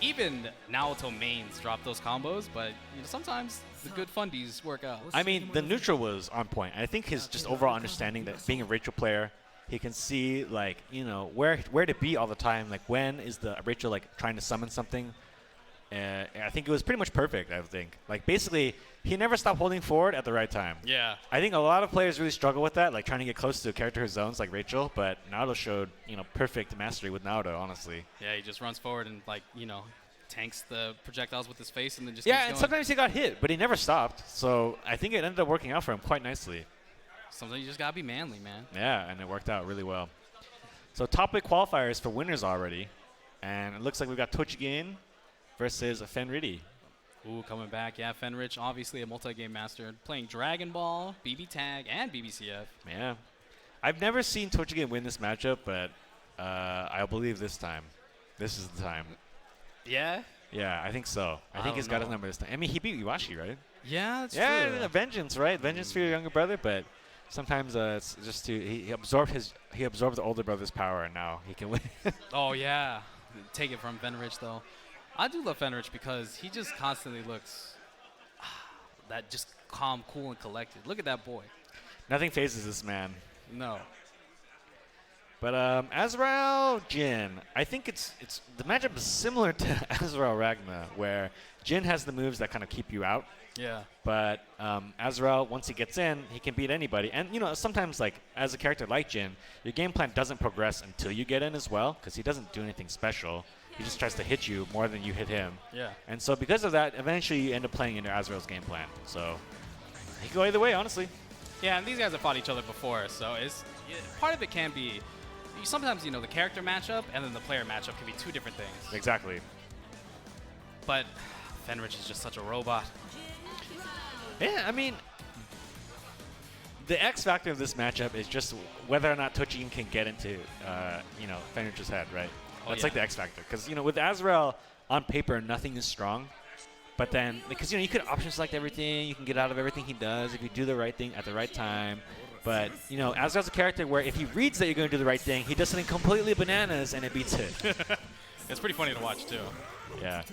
even Naoto mains drop those combos, but you know, sometimes the good fundies work out. I mean, the neutral was on point. I think his just overall understanding that being a Rachel player, he can see like, you know, where to be all the time. Like when is the Rachel like trying to summon something? I think it was pretty much perfect, I think. Like basically, he never stopped holding forward at the right time. Yeah. I think a lot of players really struggle with that, like trying to get close to a character who zones like Rachel, but Naoto showed, you know, perfect mastery with Naoto, honestly. Yeah, he just runs forward and like, you know, tanks the projectiles with his face and then just yeah, keeps and going. sometimes he got hit, but he never stopped. So I think it ended up working out for him quite nicely. Sometimes you just gotta be manly, man. Yeah, and it worked out really well. So top 8 qualifiers for winners already, and it looks like we've got Tochigin versus Fenridi. Ooh, coming back. Yeah, Fenrich, obviously a multi-game master, playing Dragon Ball, BB Tag, and BBCF. Yeah. I've never seen Tochigin win this matchup, but I believe this time. This is the time. Yeah? Yeah, I think so. I think he's got his number this time. I mean, he beat Iwashi, right? Yeah, that's true. Yeah, vengeance, right? Vengeance for your younger brother, but sometimes it's just he absorbed the older brother's power, and now he can win. Oh, yeah. Take it from Fenrich, though. I do love Fenrich because he just constantly looks that just calm, cool, and collected. Look at that boy. Nothing phases this man. No. But Azrael Jin, I think it's the matchup is similar to Azrael Ragna, where Jin has the moves that kind of keep you out. Yeah. But Azrael, once he gets in, he can beat anybody. And you know, sometimes like as a character like Jin, your game plan doesn't progress until you get in as well, because he doesn't do anything special. He just tries to hit you more than you hit him. Yeah. And so because of that, eventually you end up playing into Azrael's game plan. So he can go either way, honestly. Yeah, and these guys have fought each other before, so part of it can be sometimes, you know, the character matchup and then the player matchup can be two different things. Exactly. But Fenrich is just such a robot. Yeah, I mean, the X factor of this matchup is just whether or not Tochigin can get into, you know, Fenrich's head, right? That's like the X factor. Because, you know, with Azrael, on paper, nothing is strong. But then, because, you know, you could option select everything. You can get out of everything he does if you do the right thing at the right time. But, you know, Azrael's a character where if he reads that you're going to do the right thing, he does something completely bananas and it beats it. It's pretty funny to watch, too. Yeah.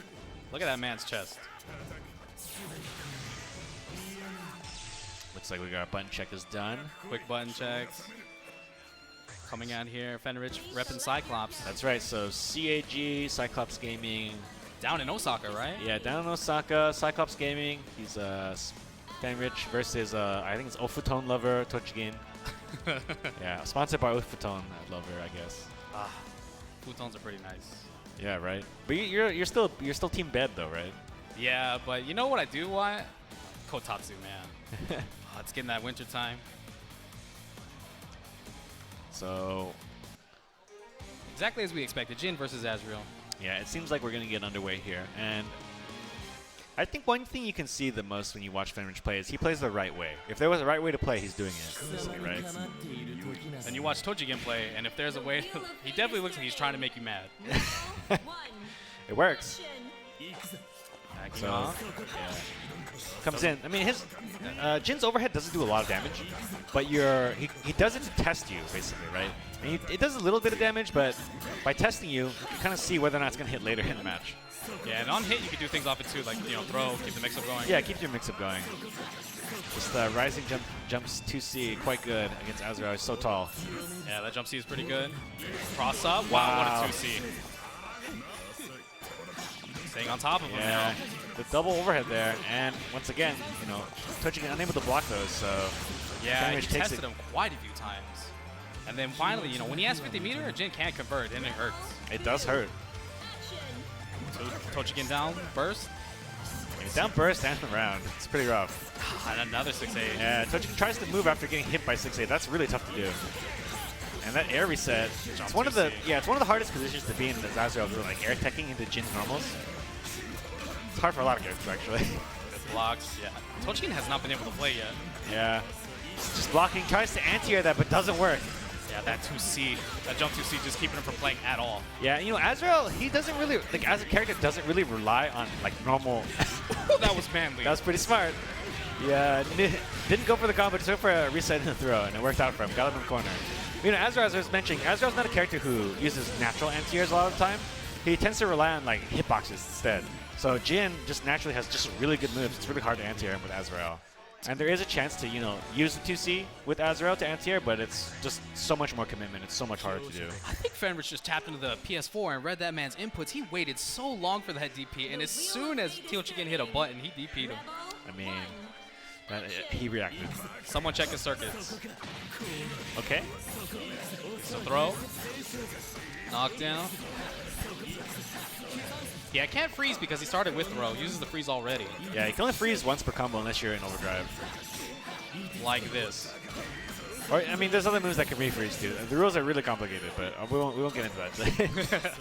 Look at that man's chest. Looks like we got our button check is done. Quick button checks. Coming out here, Fenrich repping Cyclops. That's right. So CAG, Cyclops Gaming. Down in Osaka, right? Yeah, down in Osaka, Cyclops Gaming. He's Fenrich versus, I think it's Ofutone Lover, Tochigin. Yeah, sponsored by Ofutone Lover, I guess. Ah, Futones are pretty nice. Yeah, right. But you're still Team Bed though, right? Yeah, but you know what I do want? Kotatsu, man. Oh, it's getting that winter time. So exactly as we expected, Jin versus Azrael. Yeah, it seems like we're gonna get underway here, and I think one thing you can see the most when you watch Fenrich play is he plays the right way. If there was a right way to play, he's doing it, basically, right? And you watch Tojigen play, and if there's a way, he definitely looks like he's trying to make you mad. It works. Backing So, off. yeah. Comes in. I mean, his Jin's overhead doesn't do a lot of damage, but he does it to test you, basically, right? And it does a little bit of damage, but by testing you, you can kind of see whether or not it's going to hit later in the match. Yeah, and on hit, you can do things off it too, like, you know, throw, keep the mix-up going. Yeah, keep your mix-up going. Just rising jumps 2C, quite good against Azrael. He's so tall. Yeah, that jump C is pretty good. Cross up. Wow. What a 2C. Staying on top of him Yeah, now. the double overhead there, and once again, you know, Tojigen unable to block those, so Yeah, he Fenrich takes tested it. him quite a few times. And then finally, you know, when he has 50 meter, Jin can't convert, and it hurts. It does hurt. So Tojigen down, burst. Down burst and around. It's pretty rough. And another 6A. Yeah, Tojigen tries to move after getting hit by 6A. That's really tough to do. And that air reset, it's one of the hardest positions to be in as Azrael, like air teching into Jin's normals. It's hard for a lot of characters, actually. Good blocks, yeah. Tojigen has not been able to play yet. Yeah. Just blocking, tries to anti-air that, but doesn't work. Yeah, that 2C, that jump 2C just keeping him from playing at all. Yeah, you know, Azrael, he doesn't really, like, as a character, doesn't really rely on, like, normal. That was manly. That was pretty smart. Yeah, didn't go for the combo, just went for a reset and a throw, and it worked out for him. Got him in the corner. You know, Azrael, as I was mentioning, Azrael's not a character who uses natural anti-airs a lot of the time. He tends to rely on, like, hitboxes instead. So Jin just naturally has just really good moves. It's really hard to anti-air him with Azrael. And there is a chance to, you know, use the 2C with Azrael to anti-air, but it's just so much more commitment. It's so much harder to do. I think Fenrich just tapped into the PS4 and read that man's inputs. He waited so long for that DP, and as soon as Tojigen hit a button, he DP'd him. I mean, he reacted. Someone check his circuits. Okay. So throw. Knockdown. Yeah, can't freeze because he started with throw. Uses the freeze already. Yeah, you can only freeze once per combo unless you're in overdrive. Like this. Or, I mean, there's other moves that can refreeze too. The rules are really complicated, but we won't get into that.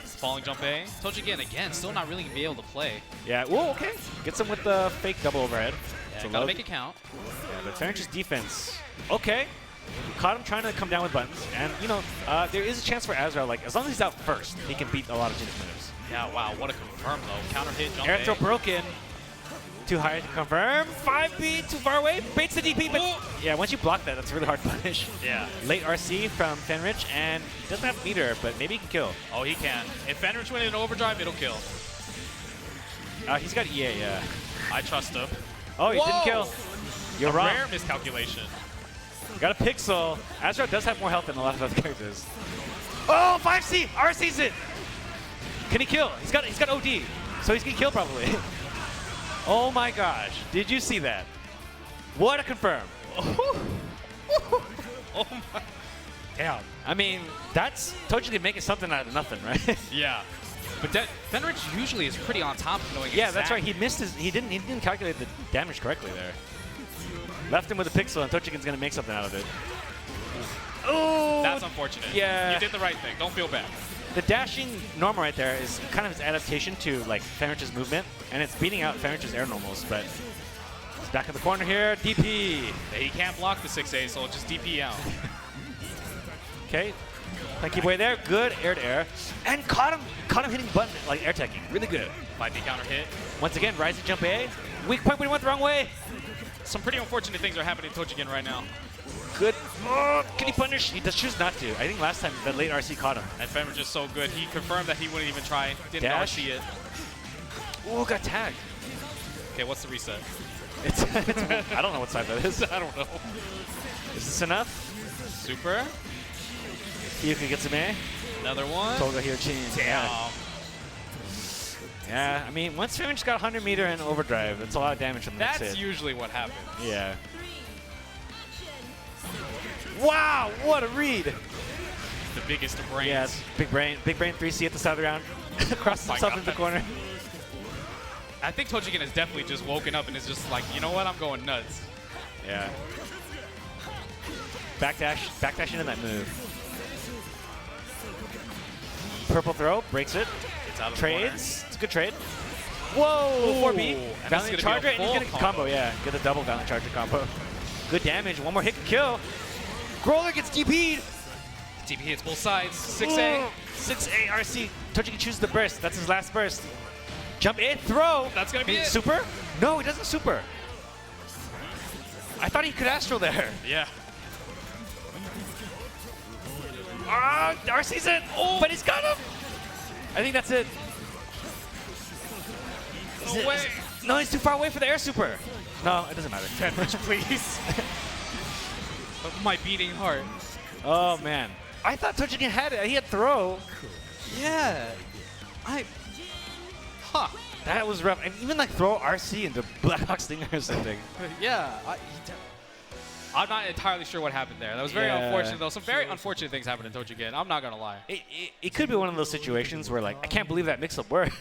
Falling jump A. Tojigen again, still not really be able to play. Yeah, whoa, okay. Gets him with the fake double overhead. Yeah, gotta make it count. Yeah, but Fenrich's defense. Okay. Caught him trying to come down with buttons. And, you know, there is a chance for Azrael, like, as long as he's out first, he can beat a lot of Jin's moves. Yeah, wow, what a confirm though. Counter hit, jump Air A. throw broken. Too high to confirm. 5B, too far away. Baits the DP, but yeah, once you block that, that's a really hard punish. Yeah. Late RC from Fenrich, and he doesn't have meter, but maybe he can kill. Oh, he can. If Fenrich went in overdrive, it'll kill. He's got EA, yeah. I trust him. Oh, he didn't kill. You're wrong. Rare miscalculation. Got a pixel. Azrael does have more health than a lot of other characters. Oh, 5C! RC's it! Can he kill? He's got OD, so he's gonna kill probably. Oh my gosh, did you see that? What a confirm. Oh my. Damn. I mean, that's Tojigen making something out of nothing, right? Yeah. But Fenrich usually is pretty on top of knowing Yeah, that's right. He missed his. He didn't calculate the damage correctly there. Left him with a pixel, and Tojigen's gonna make something out of it. Oh! That's unfortunate. Yeah. You did the right thing. Don't feel bad. The dashing normal right there is kind of his adaptation to like Fenrich's movement, and it's beating out Fenrich's air normals. But he's back in the corner here. DP. He can't block the 6A, so just DP out. Okay. Planky boy there. Good air to air, and caught him hitting button like air teching. Really good. 5D counter hit. Once again, rising jump A. Weak point, but he went the wrong way. Some pretty unfortunate things are happening to Tojigen right now. Good. Oh, can he punish? He does choose not to. I think last time the late RC caught him. And Fenrich is so good. He confirmed that he wouldn't even try. Didn't Dash. RC it. Oh, got tagged. Okay, what's the reset? It's I don't know what side that is. I don't know. Is this enough? Super. You can get some A. Another one. Toga here, Chin. Damn. Yeah, I mean, once Fenrich got 100 meter in overdrive, that's a lot of damage from the next That's hit. usually what happens. Yeah. Wow, what a read. The biggest of brains. Yeah, big brain 3C at the start of the round. Crosses Oh my himself God. into the corner. I think Tojigen has definitely just woken up and is just like, you know what, I'm going nuts. Yeah. Backdash into that move. Purple throw, breaks it. It's out of the Trades. It's a good trade. Whoa! 4B. And this is Valiant gonna be a Charger, and he's full going to combo. Yeah, get the double Valiant Charger combo. Good damage. One more hit can kill. Growler gets DP'd. DP hits both sides. 6A. 6A RC. Tochi can choose the burst. That's his last burst. Jump in, throw. That's gonna be it. Super? No, he doesn't super. I thought he could Astral there. Yeah. RC's it. Oh, but he's got him. I think that's it. No way. No, he's too far away for the air super. No, it doesn't matter. Sandwich, please. My beating heart. Oh, man. I thought Tochigen had it. He had throw. Yeah. Huh. That was rough. And even like throw RC into Black Hawk Stinger or something. Yeah. I'm not entirely sure what happened there. That was very unfortunate, though. Some very unfortunate things happened in Tochigen. I'm not going to lie. It could be one of those situations where, like, I can't believe that mix-up worked.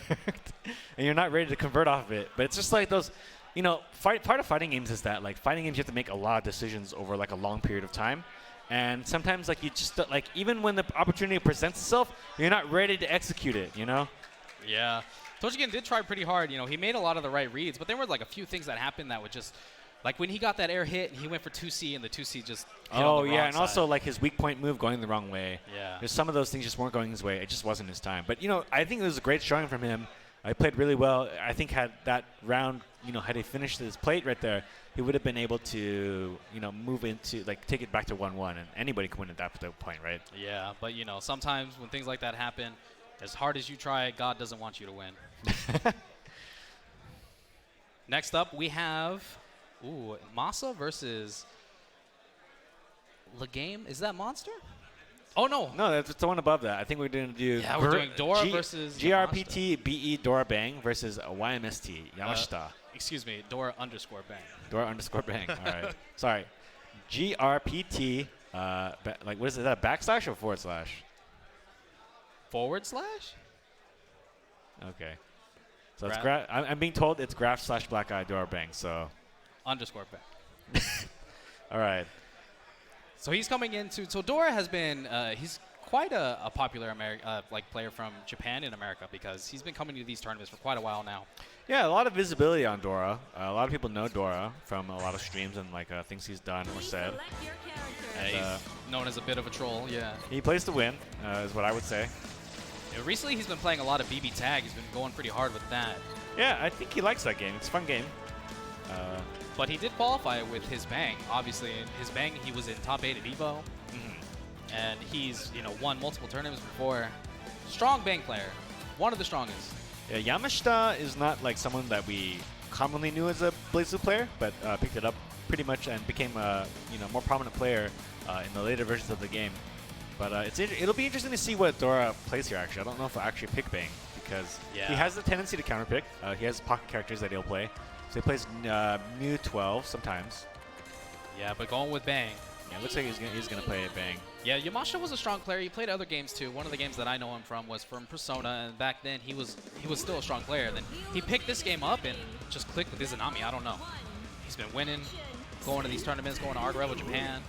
And you're not ready to convert off of it. But it's just like those, you know, part of fighting games is that, like, fighting games you have to make a lot of decisions over, like, a long period of time. And sometimes, like, you just, like, even when the opportunity presents itself, you're not ready to execute it, you know? Yeah. Tochigen did try pretty hard. You know, he made a lot of the right reads, but there were, like, a few things that happened that would just... Like when he got that air hit and he went for 2C and the 2C just hit on the wrong and side. also like his weak point move going the wrong way. Yeah. There's some of those things just weren't going his way. It just wasn't his time. But, you know, I think it was a great showing from him. He played really well. I think had that round, you know, had he finished his plate right there, he would have been able to, you know, move into, like, take it back to 1-1. And anybody can win at that point, right? Yeah, but, you know, sometimes when things like that happen, as hard as you try, God doesn't want you to win. Next up, we have... Ooh, Masa versus Legame. Is that Monster? Oh, no. No, that's the one above that. I think we're going to do... Yeah, we're doing Dora versus GRPT BE Dora Bang versus YMST Yamashita. Excuse me, Dora underscore Bang. Dora underscore Bang. All right. Sorry. GRPT, like, what is it? Is that a backslash or forward slash? Forward slash? Okay. So it's I'm being told it's graph/black eye Dora Bang, so... Underscore Bang. All right. So he's coming into... So Dora has been... he's quite a popular like player from Japan in America because he's been coming to these tournaments for quite a while now. Yeah, a lot of visibility on Dora. A lot of people know Dora from a lot of streams and like things he's done or said. He's known as a bit of a troll, yeah. He plays to win, is what I would say. Yeah, recently he's been playing a lot of BB Tag. He's been going pretty hard with that. Yeah, I think he likes that game. It's a fun game. But he did qualify with his Bang. Obviously, in his Bang, he was in top 8 at EVO. And he's, you know, won multiple tournaments before. Strong Bang player. One of the strongest. Yeah, Yamashita is not like someone that we commonly knew as a BlazBlue player, but picked it up pretty much and became a more prominent player in the later versions of the game. But it'll be interesting to see what Dora plays here, actually. I don't know if I'll actually pick Bang because he has the tendency to counterpick. He has pocket characters that he'll play. So he plays Mew 12 sometimes. Yeah, but going with Bang. Yeah, it looks like he's gonna play Bang. Yeah, Yamashita was a strong player. He played other games too. One of the games that I know him from was from Persona, and back then he was still a strong player. Then he picked this game up and just clicked with Izanami. I don't know. He's been winning, going to these tournaments, going to ArcRevo Japan.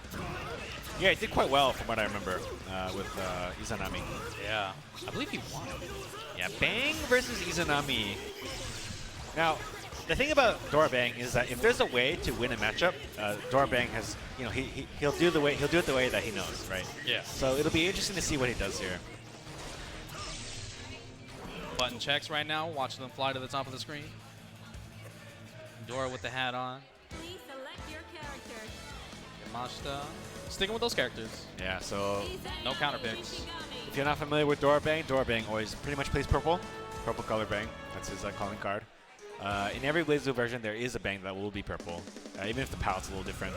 Yeah, he did quite well from what I remember with Izanami. Yeah, I believe he won. Yeah, Bang versus Izanami. Now, the thing about Dora Bang is that if there's a way to win a matchup, Dora Bang has, he'll do it the way that he knows, right? Yeah. So it'll be interesting to see what he does here. Button checks right now, watching them fly to the top of the screen. Dora with the hat on. Please select your character. Yamashita sticking with those characters. Yeah, so No counter picks. if you're not familiar with Dora Bang always pretty much plays purple. Purple color Bang. That's his calling card. In every BlazBlue version, there is a Bang that will be purple, even if the palette's a little different.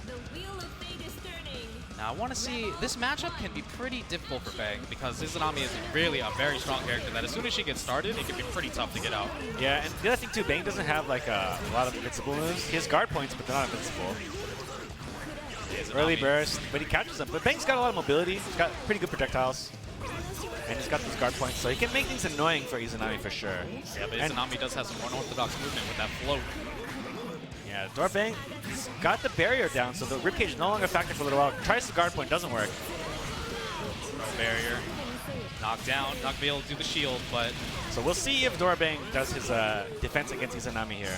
The wheel of fate is turning. Now I want to see, this matchup can be pretty difficult for Bang because Izanami is really a very strong character that as soon as she gets started, it can be pretty tough to get out. Yeah, and the other thing too, Bang doesn't have like a lot of invincible moves. He has guard points, but they're not invincible. Early burst, but he catches them. But Bang's got a lot of mobility. He's got pretty good projectiles. And he's got these guard points, so he can make things annoying for Izanami for sure. Yeah, but Izanami does have some unorthodox movement with that float. Yeah, Dora Bang got the barrier down, so the ribcage is no longer a factor for a little while. Tries the guard point, doesn't work. No barrier. Knocked down, not be able to do the shield, but So we'll see if Dorabang does his defense against Izanami here.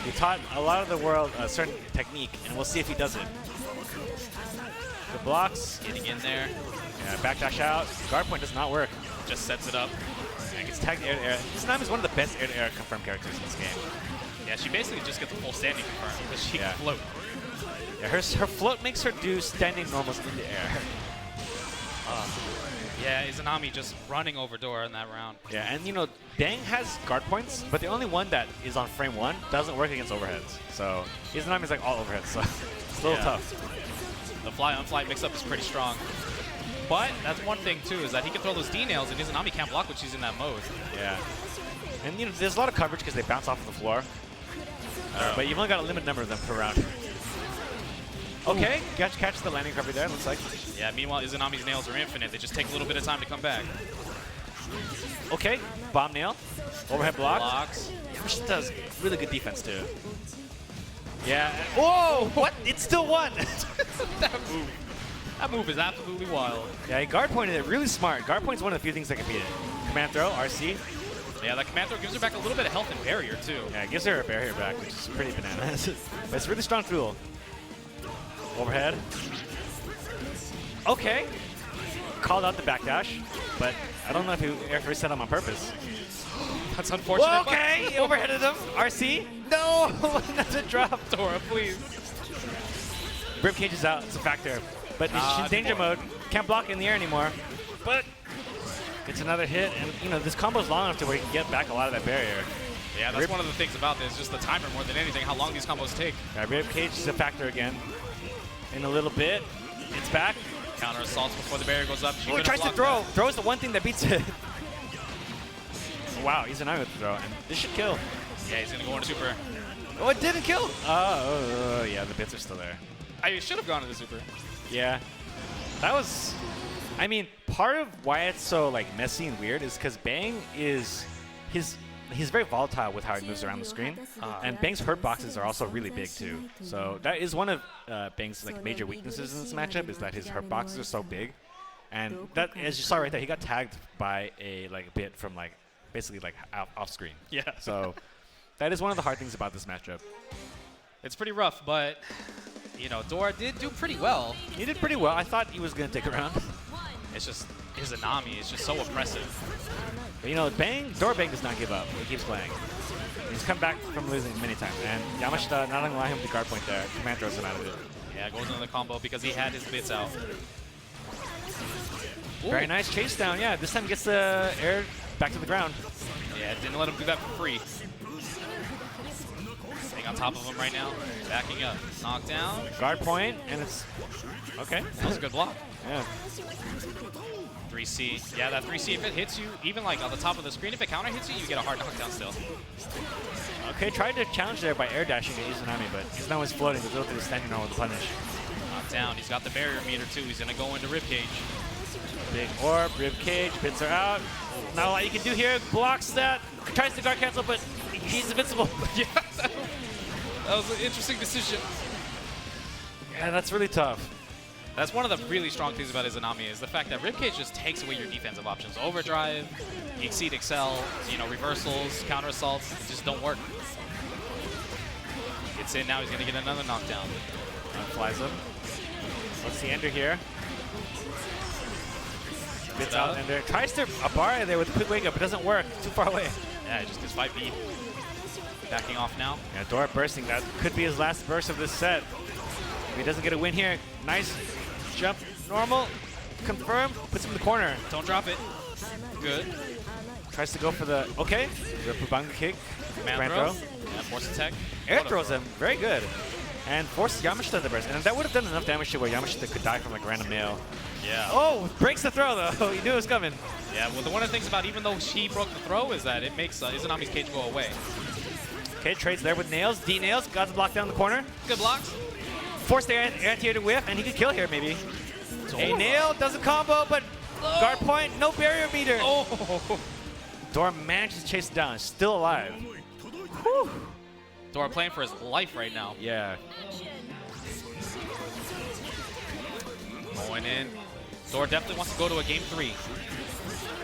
He taught a lot of the world a certain technique, and we'll see if he does it. Good blocks. Getting in there. Yeah, backdash out. Guard point does not work. Just sets it up. And gets tagged air to air. Izanami is one of the best air to air confirmed characters in this game. Yeah, she basically just gets a full standing confirm because she can float. Yeah, her float makes her do standing normals in the air. Yeah, Izanami just running over Dora in that round. Yeah, and you know, Bang has guard points, but the only one that is on frame 1 doesn't work against overheads. So Izanami's like all overheads, so it's a little tough. The fly-on-fly mix-up is pretty strong. But that's one thing, too, is that he can throw those D-nails, and Izanami can't block when she's in that mode. Yeah. And, you know, there's a lot of coverage because they bounce off of the floor. But you've only got a limited number of them per round. Okay, catch the landing recovery there, looks like. Yeah, meanwhile, Izanami's nails are infinite. They just take a little bit of time to come back. Okay, bomb nail. Overhead block. Blocks. Which does really good defense, too. Yeah. Whoa! What? It still won! That move is absolutely wild. Yeah, he guard pointed it really smart. Guard point's one of the few things that can beat it. Command throw, RC. Yeah, that command throw gives her back a little bit of health and barrier, too. Yeah, it gives her a barrier back, which is pretty bananas. But it's really strong tool. Overhead. Okay. Called out the backdash, but I don't know if he reset him on purpose. That's unfortunate. Whoa, okay, he overheaded him. RC. No, another drop. Dora, please. Ribcage is out. It's a factor. But she's in danger mode. Can't block in the air anymore. But gets another hit, and you know this combo's long enough to where he can get back a lot of that barrier. Yeah, that's one of the things about this, just the timer more than anything, how long these combos take. Yeah, Ribcage is a factor again. In a little bit, it's back. Counter assaults before the barrier goes up. Oh, he tries to throw. Throw is the one thing that beats it. Wow, he's an eye with the throw, and this should kill. Yeah, he's gonna go into super. Oh, it didn't kill. Oh, yeah, the bits are still there. I should have gone to the super. Yeah, that was. I mean, part of why it's so like messy and weird is because Bang is he's very volatile with how he moves around the screen, and Bang's hurt boxes are also really big too. So that is one of Bang's like major weaknesses in this matchup is that his hurt boxes are so big, and that as you saw right there, he got tagged by a bit from like basically like off screen. Yeah. So that is one of the hard things about this matchup. It's pretty rough, but you know, Dora did do pretty well. He did pretty well. I thought he was gonna take a round. It's just Izanami is just so oppressive. But you know, Dora Bang does not give up. He keeps playing. He's come back from losing many times, and Yamashita not allow him to guard point there. Command throws him out of it. Yeah, goes into the combo because he had his bits out. Very nice chase down. Yeah, this time gets the air back to the ground. Yeah, didn't let him do that for free. Staying on top of him right now. Backing up. Knockdown. Guard point, and it's okay. That was a good block. Yeah. 3C. Yeah, that 3C, if it hits you, even like on the top of the screen, if it counter hits you, you get a hard knockdown still. Okay, tried to challenge there by air dashing at Izanami, but Izanami's floating. The ability to standing normal to punish. Knockdown. He's got the barrier meter too. He's going to go into Ribcage. Big orb, Ribcage, bits are out. Not a lot you can do here. Blocks that. Tries to guard cancel, but he's invincible. Yeah, that was an interesting decision. Yeah, that's really tough. That's one of the really strong things about Izanami is the fact that Ribcage just takes away your defensive options. Overdrive, Exceed Excel, you know, reversals, counter assaults, just don't work. Gets in now, he's going to get another knockdown. Flies him. What's the ender here? Bits out ender. Tries to bar there with a quick wake up, but doesn't work. Too far away. Yeah, he just gets 5B. Backing off now. Yeah, Dora bursting. That could be his last burst of this set. If he doesn't get a win here, nice jump, normal, confirm, puts him in the corner. Don't drop it. Good. Tries to go for the, okay, the Pubanga kick. Command throw. Yeah, force attack. Air throws him, very good. And forces Yamashita to burst. And that would have done enough damage to where Yamashita could die from like random nail. Yeah. Oh, breaks the throw though. He knew it was coming. Yeah, well, one of the things about even though she broke the throw is that it makes Izanami's cage go away. Okay, trades there with nails, D nails, got the block down the corner. Good blocks. Force the anti-air to whiff, and he could kill here maybe. A nail, does a combo, but guard point, no barrier meter. Oh. Dora manages to chase it down, still alive. Whew. Dora playing for his life right now. Yeah. Going in. Dora definitely wants to go to a game 3.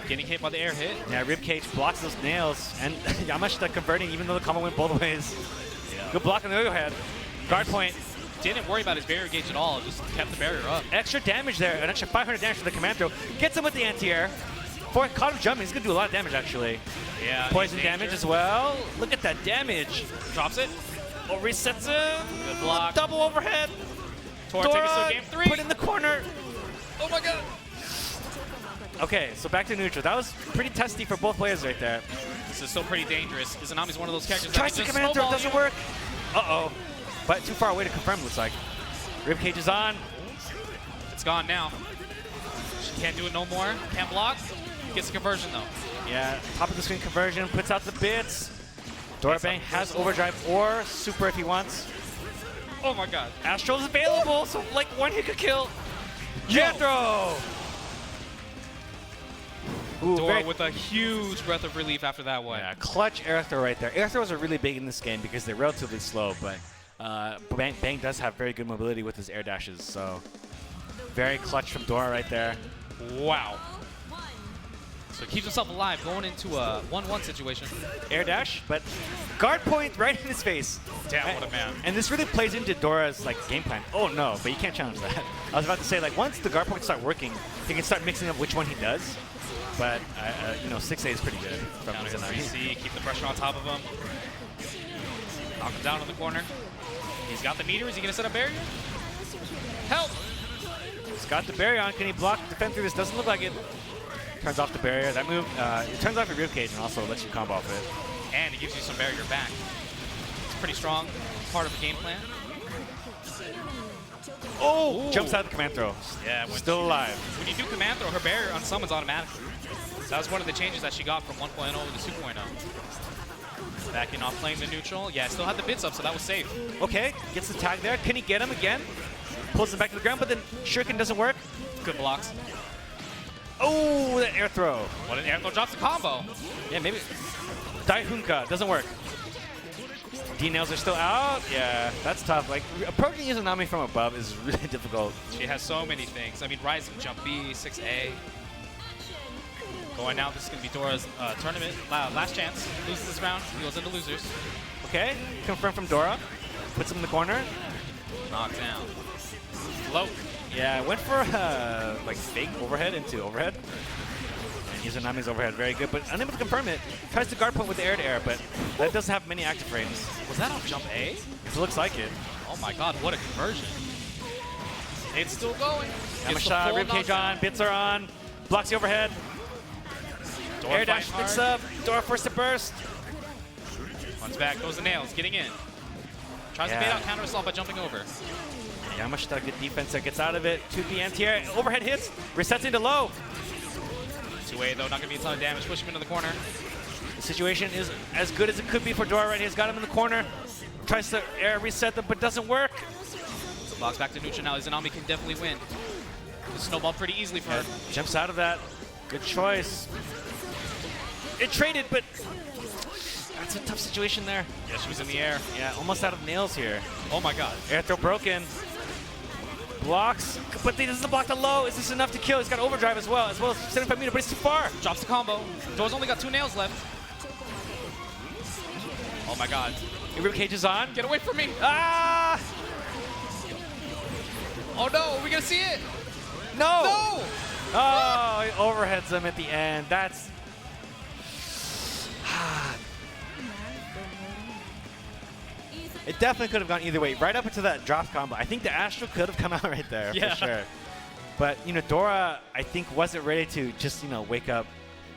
Getting hit by the air hit. Yeah, Ribcage blocks those nails, and Yamashita converting even though the combo went both ways. Good block on the overhead. Guard point. Didn't worry about his barrier gauge at all. Just kept the barrier up. Extra damage there, an extra 500 damage for the command throw. Gets him with the anti-air. Caught him jumping, he's gonna do a lot of damage actually. Yeah. Poison damage as well. Look at that damage. Drops it. Oh, resets him. Good block. Double overhead. Tor takes us to game 3. Put in the corner. Oh my god. Okay, so back to neutral. That was pretty testy for both players right there. This is still pretty dangerous. Izanami's one of those characters Tries that to can command just throw, snowball doesn't you. work. Uh-oh. But too far away to confirm, looks like. Ribcage is on. It's gone now. She can't do it no more. Can't block. Gets the conversion though. Yeah, top of the screen conversion, puts out the bits. Dorabang has overdrive or super if he wants. Oh my god. Astral's available, so like one hit could kill. Jet throw! Ooh, Dora with a huge breath of relief after that one. yeah, clutch air throw right there. Air throws are really big in this game because they're relatively slow, but Bang does have very good mobility with his air dashes, so very clutch from Dora right there. Wow. So keeps himself alive going into a 1-1 situation. Air dash, but guard point right in his face. Damn, what a man. And this really plays into Dora's like game plan. Oh no, but you can't challenge that. I was about to say like once the guard points start working, he can start mixing up which one he does. But you know, 6A is pretty good. From Down to Izanami. 3C, keep the pressure on top of him. Knock him down in the corner. He's got the meter. Is he gonna set a barrier? Help! He's got the barrier on. Can he block, defend through this? Doesn't look like it. Turns off the barrier. That move, it turns off your ribcage and also lets you combo off it. And it gives you some barrier back. It's pretty strong. Part of the game plan. Oh! Ooh. Jumps out of the command throw. Yeah, Still alive. When you do command throw, her barrier unsummons automatically. That was one of the changes that she got from 1.0 to 2.0. Backing off playing the neutral. Yeah, still had the bits up, so that was safe. Okay, gets the tag there. Can he get him again? Pulls him back to the ground, but then Shuriken doesn't work. Good blocks. Oh, that air throw. What an air throw drops the combo. Yeah, maybe. Daihunka doesn't work. D-nails are still out. Yeah, that's tough. Like, approaching Izanami from above is really difficult. She has so many things. I mean, rising jump B, 6A. Going out, this is going to be Dora's tournament. Last chance. Loses this round. He goes into losers. Okay, confirmed from Dora. Puts him in the corner. Knocked down. Low. Yeah, went for like fake overhead into overhead. And Izanami's overhead very good, but unable to confirm it. Tries to guard point with the air-to-air, but that doesn't have many active frames. Was that on jump A? It looks like it. Oh my god, what a conversion. It's still going. Yamashita, ribcage on, bits are on. Blocks the overhead. Dora Air dash fighting mix hard. up. Dora forced to burst. Runs back, goes the nails, getting in. Tries to Yeah. bait out counter assault by jumping over. Yamashita, good defense that gets out of it. 2B anti-air, overhead hits, resets into low. 2A though, not gonna be a ton of damage. Push him into the corner. The situation is as good as it could be for Dora right here. He's got him in the corner. Tries to air reset them, but doesn't work. So blocks back to neutral now. Izanami can definitely win. Just snowball pretty easily for her. Jumps out of that. Good choice. It traded, but that's a tough situation there. Yeah, she was in the air. Yeah, almost out of nails here. Oh my god. Air throw broken. Blocks, but he doesn't block the low. Is this enough to kill? He's got overdrive as well as 75 meter, but it's too far. Drops the combo. Dora's only got 2 nails left. Oh my god. Ribcage is on. Get away from me. Ah! Oh no, are we gonna see it? No! No! Oh, he overheads him at the end. That's... It definitely could have gone either way. Right up into that drop combo. I think the Astral could have come out right there, Yeah. for sure. But, you know, Dora, I think, wasn't ready to just, you know, wake up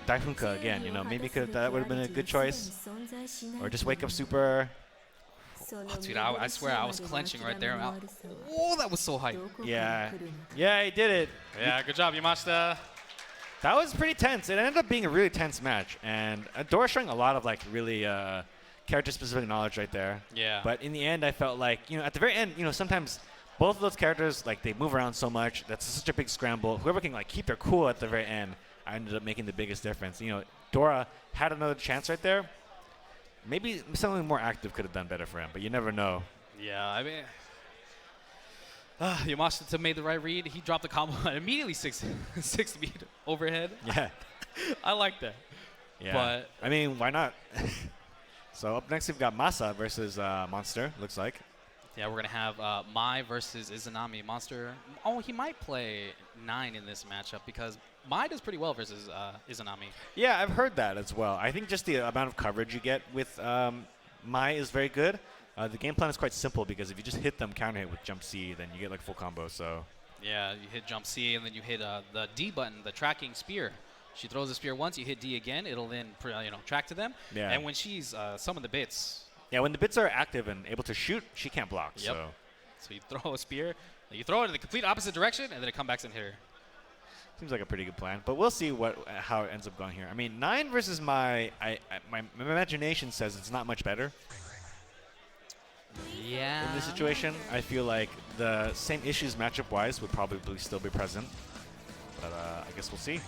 Daihunka again. You know, maybe that would have been a good choice. Or just wake up Super. Oh, dude, I swear I was clenching right there. Oh, that was so hype. Yeah. Yeah, he did it. Yeah, good job, Yamashita. That was pretty tense. It ended up being a really tense match. And Dora showing a lot of, like, really character-specific knowledge right there. Yeah. But in the end, I felt like, you know, at the very end, you know, sometimes both of those characters, like, they move around so much. That's such a big scramble. Whoever can, like, keep their cool at the very end, I ended up making the biggest difference. You know, Dora had another chance right there. Maybe something more active could have done better for him, but you never know. Yeah, I mean, Yamashita made the right read. He dropped the combo and immediately 6 speed overhead. Yeah. I like that. Yeah. But I mean, why not? So up next we've got Masa versus Monster. Looks like. yeah, we're gonna have Mai versus Izanami. Monster. Oh, he might play 9 in this matchup because Mai does pretty well versus Izanami. Yeah, I've heard that as well. I think just the amount of coverage you get with Mai is very good. The game plan is quite simple because if you just hit them counter hit with jump C, then you get like full combo. So Yeah, you hit jump C and then you hit the D button, the tracking spear. She throws the spear once, you hit D again, it'll then track to them. Yeah. And when she's some of the bits. yeah, when the bits are active and able to shoot, she can't block. Yep. So you throw a spear, you throw it in the complete opposite direction, and then it comes back and hit her. Seems like a pretty good plan, but we'll see how it ends up going here. I mean, 9 versus my imagination says it's not much better Yeah. in this situation. I feel like the same issues matchup-wise would probably still be present, but I guess we'll see.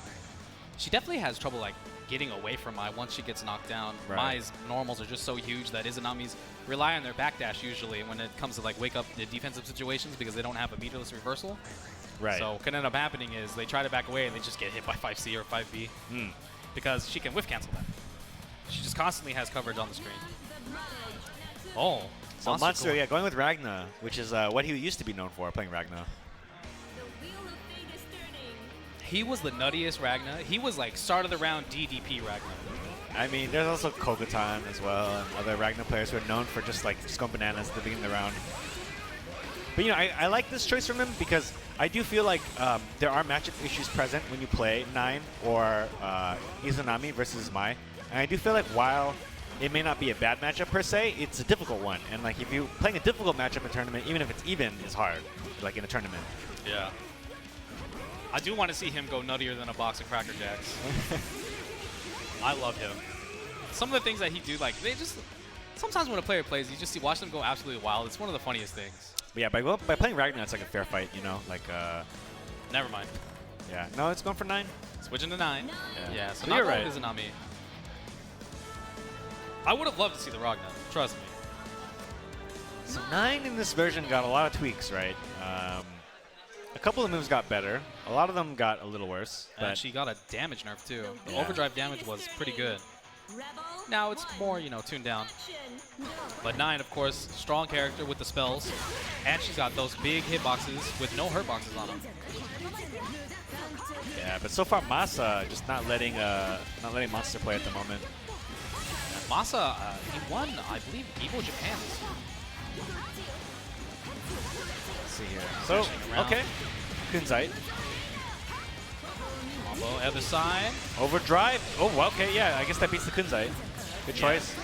She definitely has trouble like getting away from Mai once she gets knocked down. Right. Mai's normals are just so huge that Izanami's rely on their backdash usually when it comes to like wake up the defensive situations because they don't have a meterless reversal. Right. So what can end up happening is they try to back away and they just get hit by 5C or 5B because she can whiff cancel that. She just constantly has coverage on the screen. Oh. So Monster, yeah, going with Ragna, which is what he used to be known for, playing Ragna. The wheel of fate is turning. He was the nuttiest Ragna. He was like start of the round DDP Ragna. I mean, there's also Kogutan as well, and other Ragna players who are known for just like scum bananas at the beginning of the round. But you know, I like this choice from him because I do feel like there are matchup issues present when you play 9 or Izanami versus Mai. And I do feel like while it may not be a bad matchup per se, it's a difficult one. And like if you're playing a difficult matchup in a tournament, even if it's even, is hard, like in a tournament. Yeah. I do want to see him go nuttier than a box of Cracker Jacks. I love him. Some of the things that he do, like they just sometimes when a player plays, you just watch them go absolutely wild. It's one of the funniest things. But yeah, by playing Ragnar, it's like a fair fight, you know, like Never mind. yeah. No, it's going for 9. Switching to 9. Yeah, so So you're not right. Izanami. I would have loved to see the Ragnar. Trust me. So 9 in this version got a lot of tweaks, right? A couple of moves got better. A lot of them got a little worse. And But she got a damage nerf too. The Yeah. overdrive damage was pretty good. Rebel. Now it's more, tuned down. Action. No. But 9, of course, strong character with the spells. And she's got those big hitboxes with no hurt boxes on them. yeah, but so far Masa just not letting Monster play at the moment. And Masa, he won, I believe, Evo Japan this year. Let's see here. So Flashing around. okay, Kunzite. Combo, other side. Overdrive. Oh, well, okay, yeah. I guess that beats the Kunzite. Good Yeah. choice.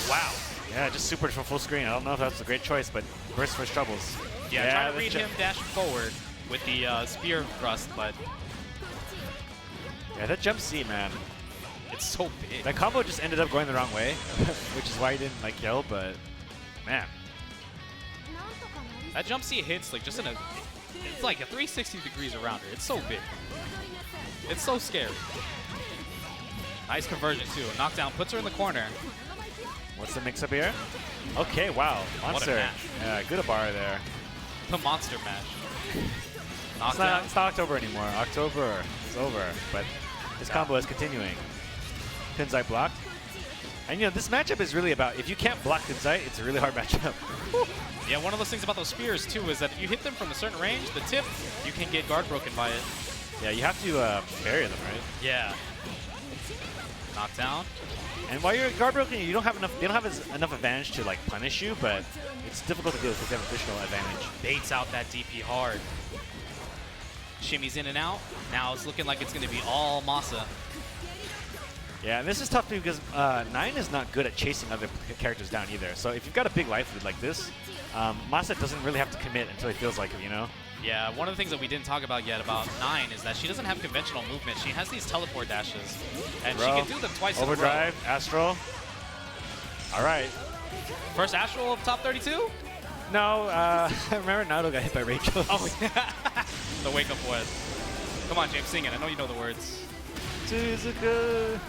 Wow. Yeah, just super from full screen. I don't know if that's a great choice, but burst first troubles. Yeah, trying to that's read him dash forward with the spear thrust, but Yeah, that jump C, man. it's so big. That combo just ended up going the wrong way, which is why he didn't like kill. But man, That jump C hits like just in a, it's like a 360 degrees around her. It's so big. It's so scary. Nice conversion too. A knockdown puts her in the corner. what's the mix up here? Okay, wow, Monster. match. Yeah, good bar there. The monster match. It's Knockdown. not October anymore. October is over, but this combo is continuing. Kunzite blocked. And you know, this matchup is really about, if you can't block Kunzite, it's a really hard matchup. Yeah, one of those things about those spears too is that if you hit them from a certain range, the tip, you can get guard broken by it. Yeah, you have to bury them, right? Yeah. Knockdown. And while you're guard broken, you don't have enough. They don't have enough advantage to like punish you, but it's difficult to deal with because they have additional advantage. Baits out that DP hard. Shimmies in and out. Now it's looking like it's going to be all Masa. Yeah, and this is tough too because 9 is not good at chasing other characters down either. So if you've got a big life lead like this, Masa doesn't really have to commit until he feels like it, you know? Yeah, one of the things that we didn't talk about yet about 9 is that she doesn't have conventional movement. She has these teleport dashes, and she can do them twice Overdrive, Astral. All right. in a row. First Astral of top 32? No, I remember Naruto got hit by Rachel. Oh, yeah. The wake-up was. Come on, James, sing it. I know you know the words. Suzuka.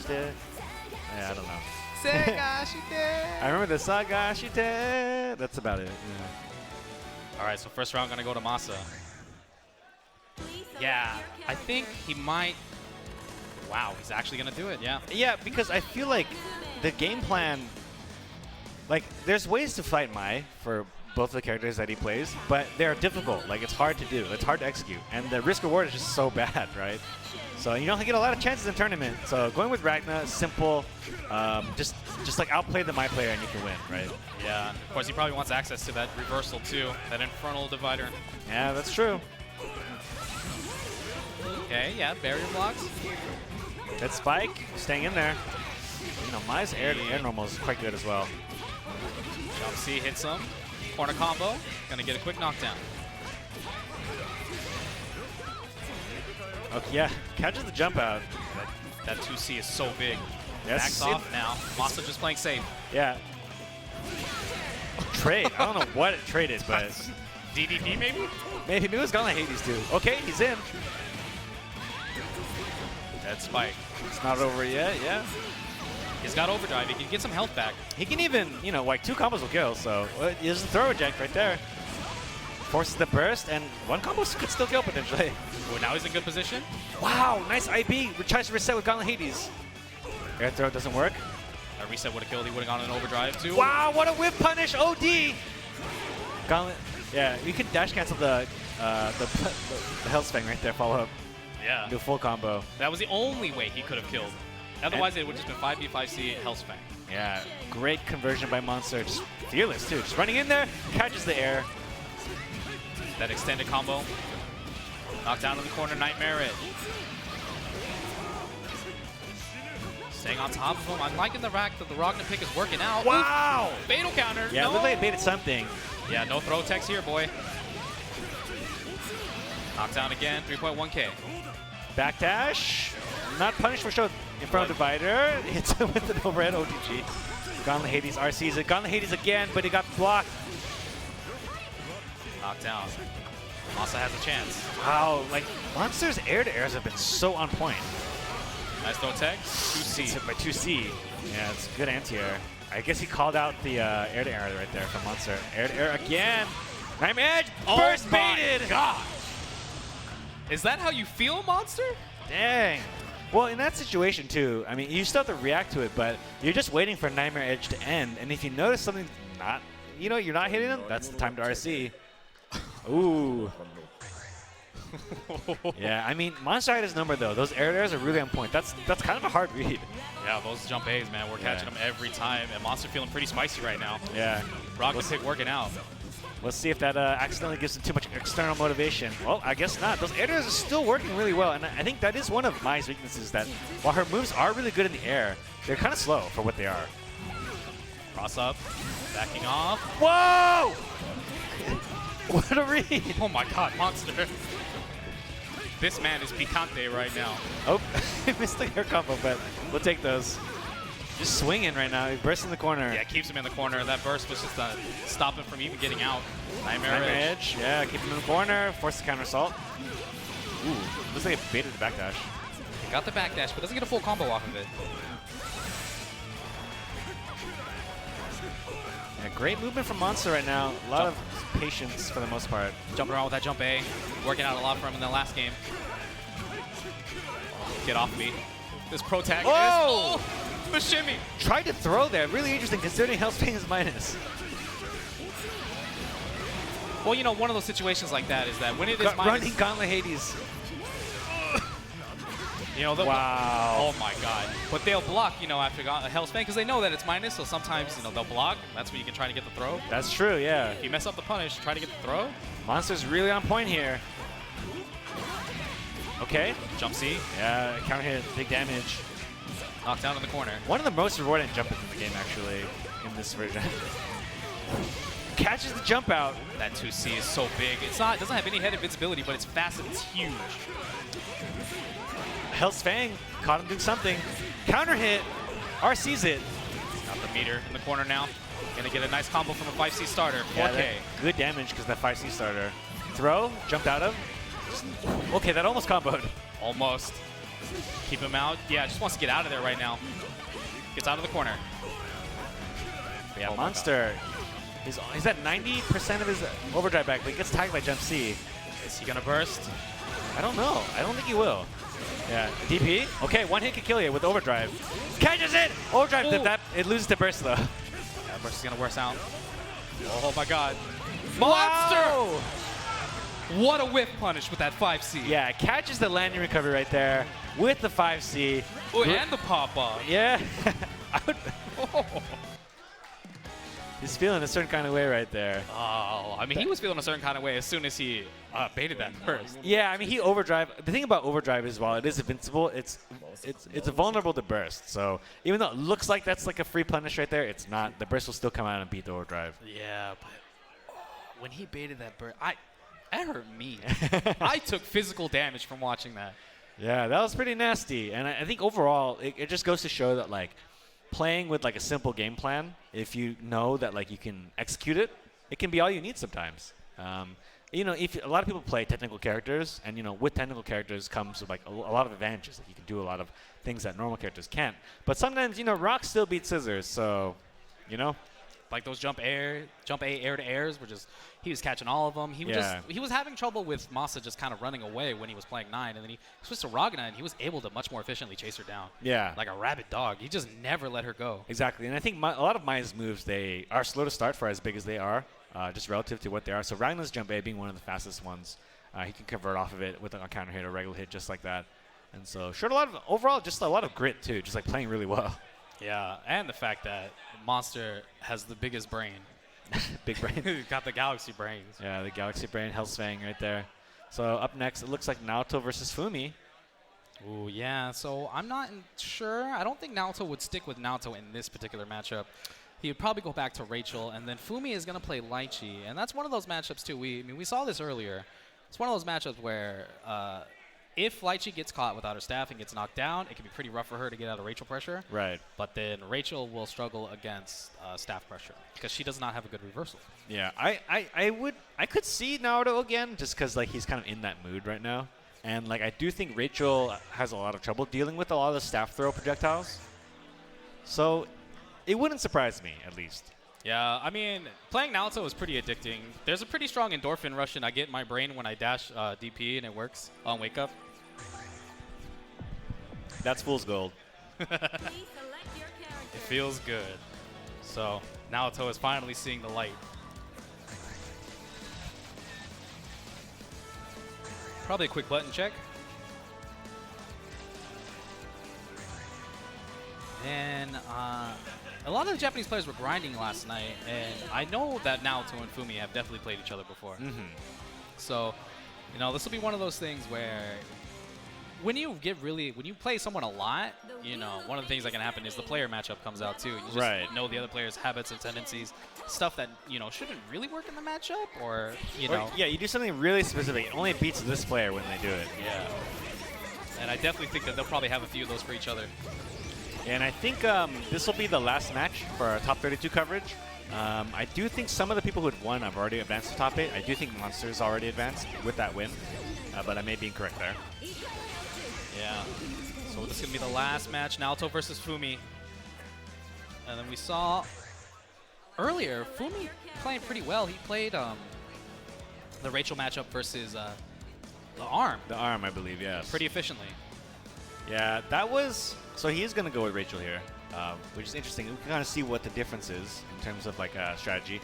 Yeah, I don't know. I remember the Sagashite. That's about it. Yeah. All right, so first round going to go to Masa. Please Yeah, I think he might. Wow, he's actually gonna do it. Yeah. Yeah, because I feel like the game plan, like, there's ways to fight Mai for both of the characters that he plays, but they're difficult. Like, it's hard to do. It's hard to execute. And the risk reward is just so bad, right? So you don't get a lot of chances in tournament. So going with Ragna, simple, just like outplay the Mai player and you can win, right? Yeah, of course he probably wants access to that reversal too, that infernal divider. Yeah, that's true. Okay, yeah, barrier blocks. Good spike, staying in there. You know, Mai's air normal is quite good as well. Jump C hits him. Corner combo, gonna get a quick knockdown. Okay, yeah, catches the jump out. That 2C is so big. Yes. Backs off now. Masa just playing safe. Yeah. Trade. I don't know what it traded, but DDD maybe? maybe it was gonna Hades too. Okay, he's in. Dead spike. It's not over yet. Yeah. He's got overdrive. He can get some health back. He can even, you know, like 2 combos will kill. So there's a throw eject right there. Forces the burst, and 1 combo could still kill potentially. Oh, now he's in good position. Wow, nice IB. Tries to reset with Gauntlet Hades. Air throw doesn't work. A reset would have killed. He would have gone in overdrive too. Wow, what a whip punish! OD. Gauntlet. Yeah, you can dash cancel the Hellsfang right there. Follow up. Yeah. Do a full combo. That was the only way he could have killed. Otherwise, it would have just been 5B5C Hellsfang. Yeah, great conversion by Monster. Just fearless too. Just running in there, catches the air. That extended combo. Knockdown in the corner, Nightmare Edge. Staying on top of him. I'm liking the rack that the Ragna pick is working out. Wow! Oof. Fatal counter. Yeah, no. looked like it baited something. Yeah, no throw text here, boy. Knockdown again, 3.1K. Backdash. Not punished for show in front of Divider. Hits him with an overhead OTG. Gauntlet Hades RCs it. Gauntlet Hades again, but he got blocked. Knockdown. Masa has a chance. Wow, like Monster's air-to-airs have been so on point. Nice throw tech. 2C. It's hit by 2C. Yeah, it's good anti-air. I guess he called out the air-to-air right there from Monster. Air-to-air again. Nightmare Edge. Burst baited. God. Is that how you feel, Monster? Dang. Well, in that situation too, I mean, you still have to react to it, but you're just waiting for Nightmare Edge to end. And if you notice something not, you know, you're not hitting them, that's the time to RC. Ooh. Yeah, I mean, Monster had his number though. Those air airs are really on point. That's kind of a hard read. Yeah, those jump A's, man. We're catching them every time. And Monster feeling pretty spicy right now. Yeah. Ragna pick working out. Let's see if that accidentally gives him too much external motivation. Well, I guess not. Those air airs are still working really well, and I think that is one of Mai's weaknesses, that while her moves are really good in the air, they're kind of slow for what they are. Cross up, backing off. Whoa! What a read! Oh my God, Monster. This man is picante right now. Oh, he missed the air combo, but we'll take those. Just swinging right now. He bursts in the corner. Yeah, keeps him in the corner. That burst was just stop him from even getting out. Nightmare Edge. Yeah, keep him in the corner. Force the counter assault. Ooh, looks like it baited the backdash. He got the backdash, but doesn't get a full combo off of it. Yeah, great movement from Monster right now. A lot of patience for the most part. Jumping around with that jump A. Working out a lot for him in the last game. Get off me. This protagonist. Whoa! Oh, the shimmy. Tried to throw there. Really interesting considering Hellsfang is minus. Well, you know, one of those situations like that is that when it is minus, Running Gauntlet Hades. you know, Wow. oh my God. But they'll block, you know, after Hellsfang because they know that it's minus. So sometimes, you know, they'll block. That's when you can try to get the throw. That's true, yeah. If you mess up the punish, try to get the throw. Monster's really on point here. Okay. Jump C. Yeah, counter hit, big damage. Knockdown in the corner. One of the most rewarding jump-ins in the game, actually, in this version. Catches the jump out. That 2C is so big. It doesn't have any head invincibility, but it's fast and it's huge. Hellsfang caught him doing something. Counter hit. RC's it. Got the meter in the corner now. Gonna get a nice combo from a 5C starter. 4K. Yeah, good damage because that 5C starter. Throw, jumped out of. Okay, that almost comboed. Almost. Keep him out. Yeah, just wants to get out of there right now. Gets out of the corner. Yeah, Oh my Monster. He's at 90% of his overdrive back, but he gets tagged by Jump C. Is he gonna burst? I don't know. I don't think he will. Yeah, DP. Okay, one hit can kill you with overdrive. Catches it. Overdrive. Ooh. That it loses to burst though. Yeah, burst is gonna worse out. Oh my God. Wow. Monster! What a whiff punish with that 5C. Yeah, catches the landing recovery right there with the 5C. Oh, and the pop-up. Yeah. He's feeling a certain kind of way right there. Oh, I mean, he was feeling a certain kind of way as soon as he baited that first. Yeah, I mean, he overdrive. The thing about overdrive is while it is invincible, it's vulnerable to burst. So even though it looks like that's like a free punish right there, it's not. The burst will still come out and beat the overdrive. Yeah, but when he baited that burst, that hurt me. I took physical damage from watching that. Yeah, that was pretty nasty. And I think overall, it just goes to show that like playing with like a simple game plan, if you know that like you can execute it, it can be all you need sometimes. You know, if a lot of people play technical characters, and you know, with technical characters comes with like a lot of advantages. Like you can do a lot of things that normal characters can't. But sometimes, you know, Rock still beats Scissors, so you know. Like those jump A air to airs were just, he was catching all of them. He was having trouble with Masa just kind of running away when he was playing 9, and then he switched to Ragna, and he was able to much more efficiently chase her down. Yeah. Like a rabid dog. He just never let her go. Exactly, and I think a lot of Maya's moves, they are slow to start for as big as they are, just relative to what they are. So Ragna's jump A being one of the fastest ones, he can convert off of it with a counter hit or regular hit just like that. And so showed overall just a lot of grit too, just like playing really well. Yeah, and the fact that Monster has the biggest brain. Big brain. Got the galaxy brains. Yeah, the Galaxy Brain, Hellsfang right there. So up next, it looks like Naoto versus Fumi. Ooh, yeah. So I'm not sure. I don't think Naoto would stick with Naoto in this particular matchup. He would probably go back to Rachel, and then Fumi is going to play Lychee, and that's one of those matchups too. I mean, we saw this earlier. It's one of those matchups where if Lychee gets caught without her staff and gets knocked down, it can be pretty rough for her to get out of Rachel pressure. Right. But then Rachel will struggle against staff pressure because she does not have a good reversal. Yeah, I could see Naruto again just because like he's kind of in that mood right now, and like I do think Rachel has a lot of trouble dealing with a lot of the staff throw projectiles, so it wouldn't surprise me at least. Yeah, I mean, playing Naoto is pretty addicting. There's a pretty strong endorphin rush, and I get in my brain when I dash DP, and it works on Wake Up. That's fool's gold. Please select your character. It feels good. So Naoto is finally seeing the light. Probably a quick button check. And a lot of the Japanese players were grinding last night, and I know that Naoto and Fumi have definitely played each other before. Mm-hmm. So, you know, this will be one of those things where when you play someone a lot, you know, one of the things that can happen is the player matchup comes out too. You just know the other player's habits and tendencies, stuff that, you know, shouldn't really work in the matchup, or, you know. Yeah, you do something really specific. It only beats this player when they do it. Yeah. And I definitely think that they'll probably have a few of those for each other. And I think this will be the last match for our top 32 coverage. I do think some of the people who had won have already advanced to top 8. I do think Monster's already advanced with that win, but I may be incorrect there. Yeah. So this is going to be the last match, Naoto versus Fumi. And then we saw earlier, Fumi playing pretty well. He played the Rachel matchup versus the Arm. The Arm, I believe, yes. Pretty efficiently. Yeah, that was... So he is going to go with Rachel here, which is interesting. We can kind of see what the difference is in terms of like strategy.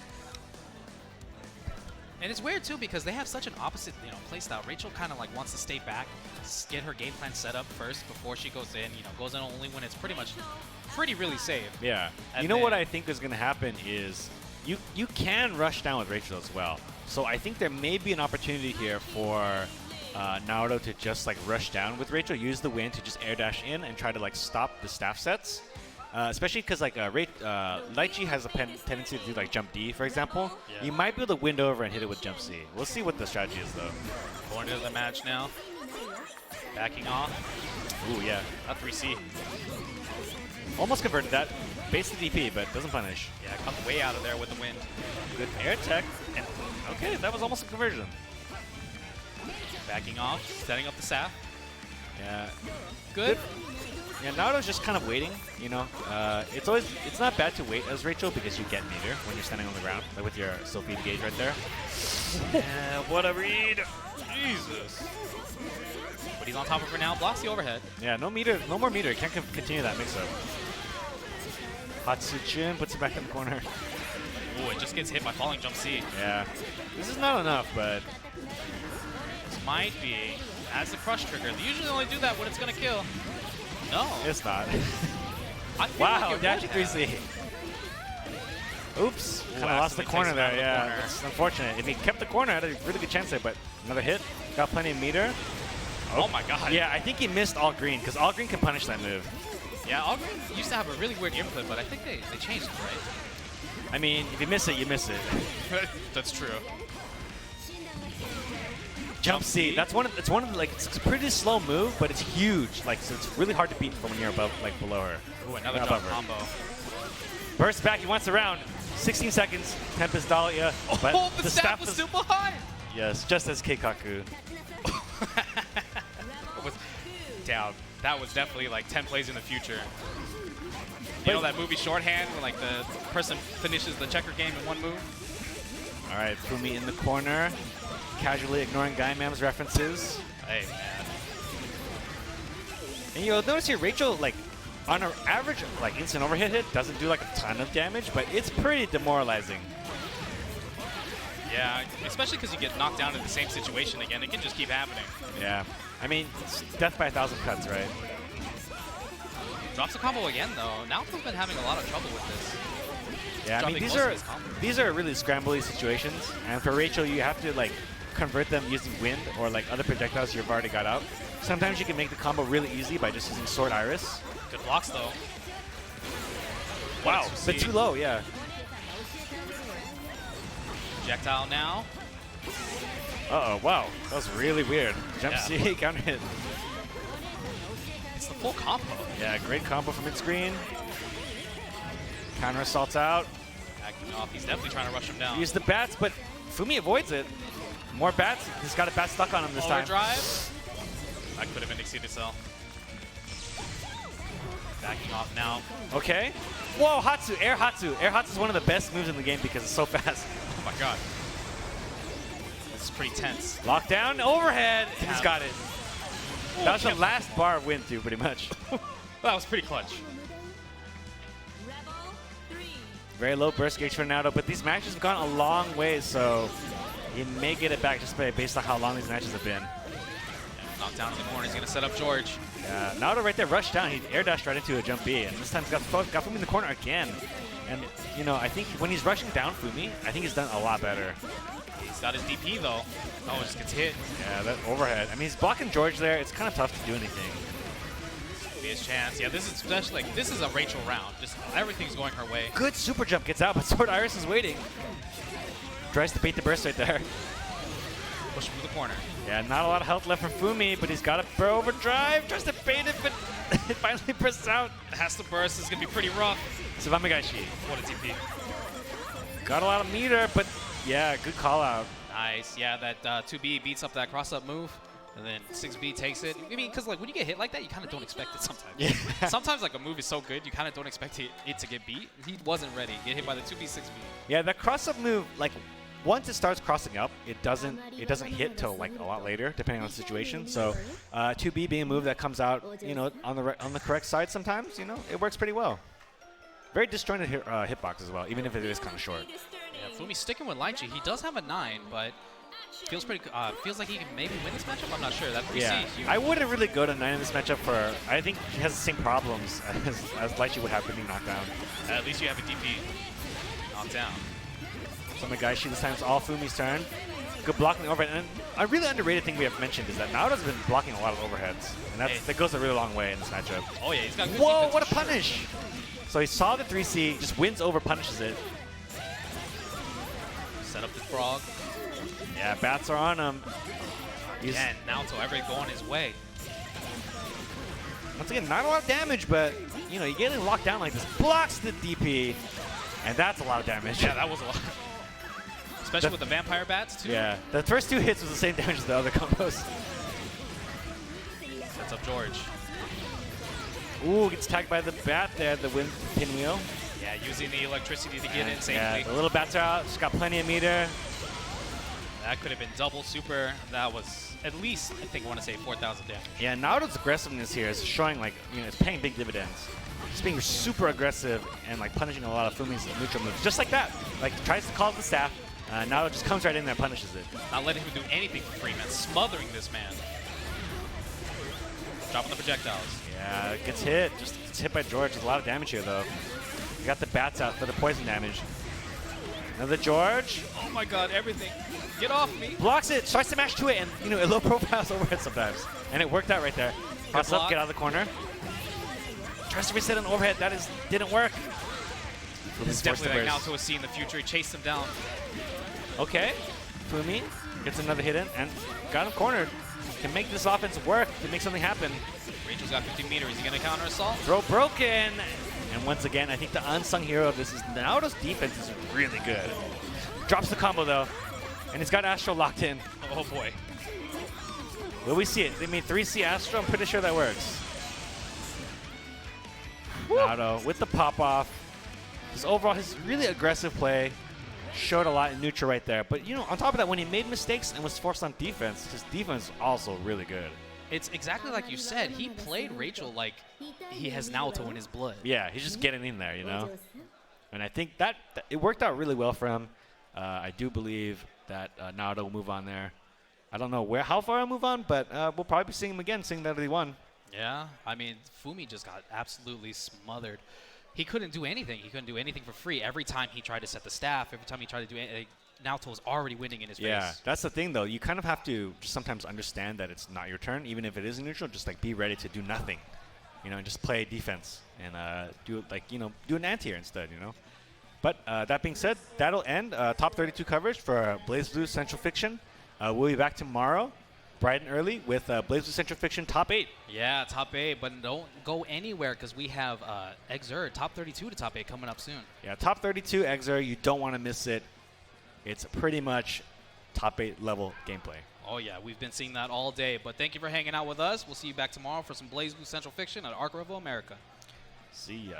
And it's weird too because they have such an opposite, you know, play style. Rachel kind of like wants to stay back, get her game plan set up first before she goes in. You know, goes in only when it's pretty really safe. Yeah. And you know what I think is going to happen is you can rush down with Rachel as well. So I think there may be an opportunity here for Naruto to just like rush down with Rachel, use the wind to just air dash in and try to like stop the staff sets. Especially because like Lychee has a tendency to do like jump D, for example. Yeah. You might be able to wind over and hit it with jump C. We'll see what the strategy is though. Going into the match now. Backing off. Ooh, yeah. A 3C. Almost converted that. Base the DP, but doesn't punish. Yeah, come way out of there with the wind. Good air tech. And okay, that was almost a conversion. Backing off, setting up the sap. Yeah. Good. Yeah, Naruto's just kind of waiting, you know. It's not bad to wait as Rachel because you get meter when you're standing on the ground, like with your Sophie gauge right there. Yeah, what a read. Jesus. But he's on top of her now. Blocks the overhead. Yeah, no meter, no more meter. Can't continue that mix-up. Hatsujin puts it back in the corner. Ooh, it just gets hit by falling jump C. Yeah. This is not enough, but... This might be as the crush trigger. They usually only do that when it's going to kill. No. It's not. I feel Wow, like it dash would 3C. Oops. Kind of lost the corner there, yeah. It's unfortunate. If he kept the corner, I had a really good chance there, but another hit. Got plenty of meter. Oh my god. Yeah, I think he missed all green, because all green can punish that move. Yeah, all green used to have a really weird input, but I think they changed it, right? I mean, if you miss it, you miss it. That's true. Jump C. That's one of the, like, it's a pretty slow move, but it's huge. Like, so it's really hard to beat from when you're above, like, below her. Ooh, another Above jump her. combo. Burst back, he wants the round. 16 seconds, Tempest Dahlia. But Oh, the staff was super high! Yes, just as Keikaku. Down. That was definitely like 10 plays in the future. You know that movie Shorthand where like the person finishes the checker game in one move? All right, Fumi in the corner, casually ignoring Gaimam's references. Hey, man. And you'll notice here, Rachel, like, on her average, like, instant overhead hit doesn't do like a ton of damage, but it's pretty demoralizing. Yeah, especially because you get knocked down in the same situation again. It can just keep happening. Yeah. I mean, it's death by 1,000 cuts, right? Drops a combo again, though. Naoto's been having a lot of trouble with this. Yeah, I mean, Dropping most of his combos. these are really scrambly situations, and for Rachel, you have to like convert them using wind or like other projectiles you've already got out. Sometimes you can make the combo really easy by just using Sword Iris. Good blocks, though. Wow, but too low, yeah. Projectile now. Uh-oh, wow, that was really weird. Jump Yeah. C, counter hit. It's the full combo. Yeah, great combo from mid-screen. Counter assaults out. Backing off. He's definitely trying to rush him down. Use the bats, but Fumi avoids it. More bats. He's got a bat stuck on him this time. Overdrive. That could have been exceeded cell. Backing off now. Okay. Whoa, Hatsu, Air Hatsu. Air Hatsu is one of the best moves in the game because it's so fast. Oh my god. This is pretty tense. Lockdown, overhead. He's Damn. got it. That was the last bar of win, too, pretty much. That was pretty clutch. Rebel 3. Very low burst gauge for Naruto, but these matches have gone a long way, so he may get it back just based on how long these matches have been. Knocked down in the corner. He's going to set up George. Yeah, Naruto right there rushed down. He air dashed right into a jump B, and this time he's got Fumi in the corner again. And, you know, I think when he's rushing down Fumi, I think he's done a lot better. He's got his DP, though. Oh, it just gets hit. Yeah, that overhead. I mean, he's blocking George there. It's kind of tough to do anything. Be his chance. Yeah, this is especially like this is a Rachel round. Just everything's going her way. Good super jump gets out, but Sword Iris is waiting. Tries to bait the burst right there. Push him to the corner. Yeah, not a lot of health left for Fumi, but he's got a bro overdrive. Tries to bait it, but it finally bursts out. Has to burst. It's gonna be pretty rough. Savamagashi. What a TP. Got a lot of meter, but yeah, good call out. Nice. Yeah, that 2B beats up that cross-up move, and then 6B takes it. I mean, because like when you get hit like that, you kind of don't expect it sometimes. Yeah. Sometimes like a move is so good, you kind of don't expect it to get beat. He wasn't ready. Get hit by the 2B, 6B. Yeah, that cross-up move, like, once it starts crossing up, it doesn't hit till like a lot later, depending on the situation. So, 2B being a move that comes out, you know, on the correct side sometimes, you know, it works pretty well. Very disjointed hitbox as well, even if it is kind of short. Yeah, Fumi's sticking with Lychee. He does have a 9, but feels pretty. Feels like he can maybe win this matchup. I'm not sure. That 3C. Yeah, I wouldn't really go to 9 in this matchup for. I think he has the same problems as Lychee would have being knocked down. At least you have a DP knocked down. So Magashi this time is all Fumi's turn. Good blocking overhead. And a really underrated thing we have mentioned is that Naoto's been blocking a lot of overheads, and that goes a really long way in this matchup. Oh yeah, he's got good Whoa! defense What a for sure. punish! So he saw the 3C, just wins over, punishes it. Set up the frog. Yeah, bats are on him. He's, Again, Naoto every going his way. once again, not a lot of damage, but you know, you get it locked down like this, blocks the DP, and that's a lot of damage. Yeah, that was a lot. Especially with the vampire bats too. Yeah, the first 2 hits was the same damage as the other combos. Sets up George. Ooh, gets tagged by the bat there, the wind pinwheel. Yeah, using the electricity to get in safely. Yeah, the little bats are out. She's got plenty of meter. That could have been double super. That was at least, I think I want to say 4,000 damage. Yeah, Naruto's aggressiveness here is showing, like, it's paying big dividends. Just being super aggressive and, like, punishing a lot of Fumi's neutral moves. Just like that. Like, tries to call the staff. Naruto just comes right in there and punishes it. Not letting him do anything for free, man. Smothering this man. Dropping the projectiles. Yeah, gets hit. Just gets hit by George. There's a lot of damage here, though. You got the bats out for the poison damage. Another George. Oh my god, everything. Get off me. Blocks it. Tries to mash to it. And, it low profiles overhead sometimes. And it worked out right there. Cross up, get out of the corner. Tries to reset an overhead. That didn't work. This is definitely like Naoto was seeing the future. He chased him down. Okay. Fumi gets another hit in and got him cornered. Can make this offense work. Can make something happen. Rachel's got 15 meters. Is he going to counter assault? Throw broken. And once again, I think the unsung hero of this is Naoto's defense is really good. Drops the combo, though. And he's got Astro locked in. Oh, boy. Will we see it? They made 3C Astro. I'm pretty sure that works. Woo. Naoto with the pop-off. His overall, his really aggressive play showed a lot in neutral right there. But, on top of that, when he made mistakes and was forced on defense, his defense was also really good. It's exactly like you said. He played Rachel like he has Naoto in his blood. Yeah, he's just getting in there, And I think that it worked out really well for him. I do believe that Naoto will move on there. I don't know how far he'll move on, but we'll probably be seeing him again, seeing that he won. Yeah, I mean, Fumi just got absolutely smothered. He couldn't do anything. He couldn't do anything for free. Every time he tried to set the staff, every time he tried to do anything, Naoto was already winning in his face. That's the thing, though. You kind of have to just sometimes understand that it's not your turn, even if it is neutral. Just like be ready to do nothing, and just play defense and do an anti-air instead, But that being said, that'll end top 32 coverage for Blaze Blue Central Fiction. We'll be back tomorrow, bright and early, with Blaze Blue Central Fiction top 8. Yeah, top 8, but don't go anywhere because we have Exer top 32 to top 8 coming up soon. Yeah, top 32 Exer. You don't want to miss it. It's pretty much top 8 level gameplay. Oh, yeah, we've been seeing that all day. But thank you for hanging out with us. We'll see you back tomorrow for some Blaze Blue Central Fiction at ArcRevo America. See ya.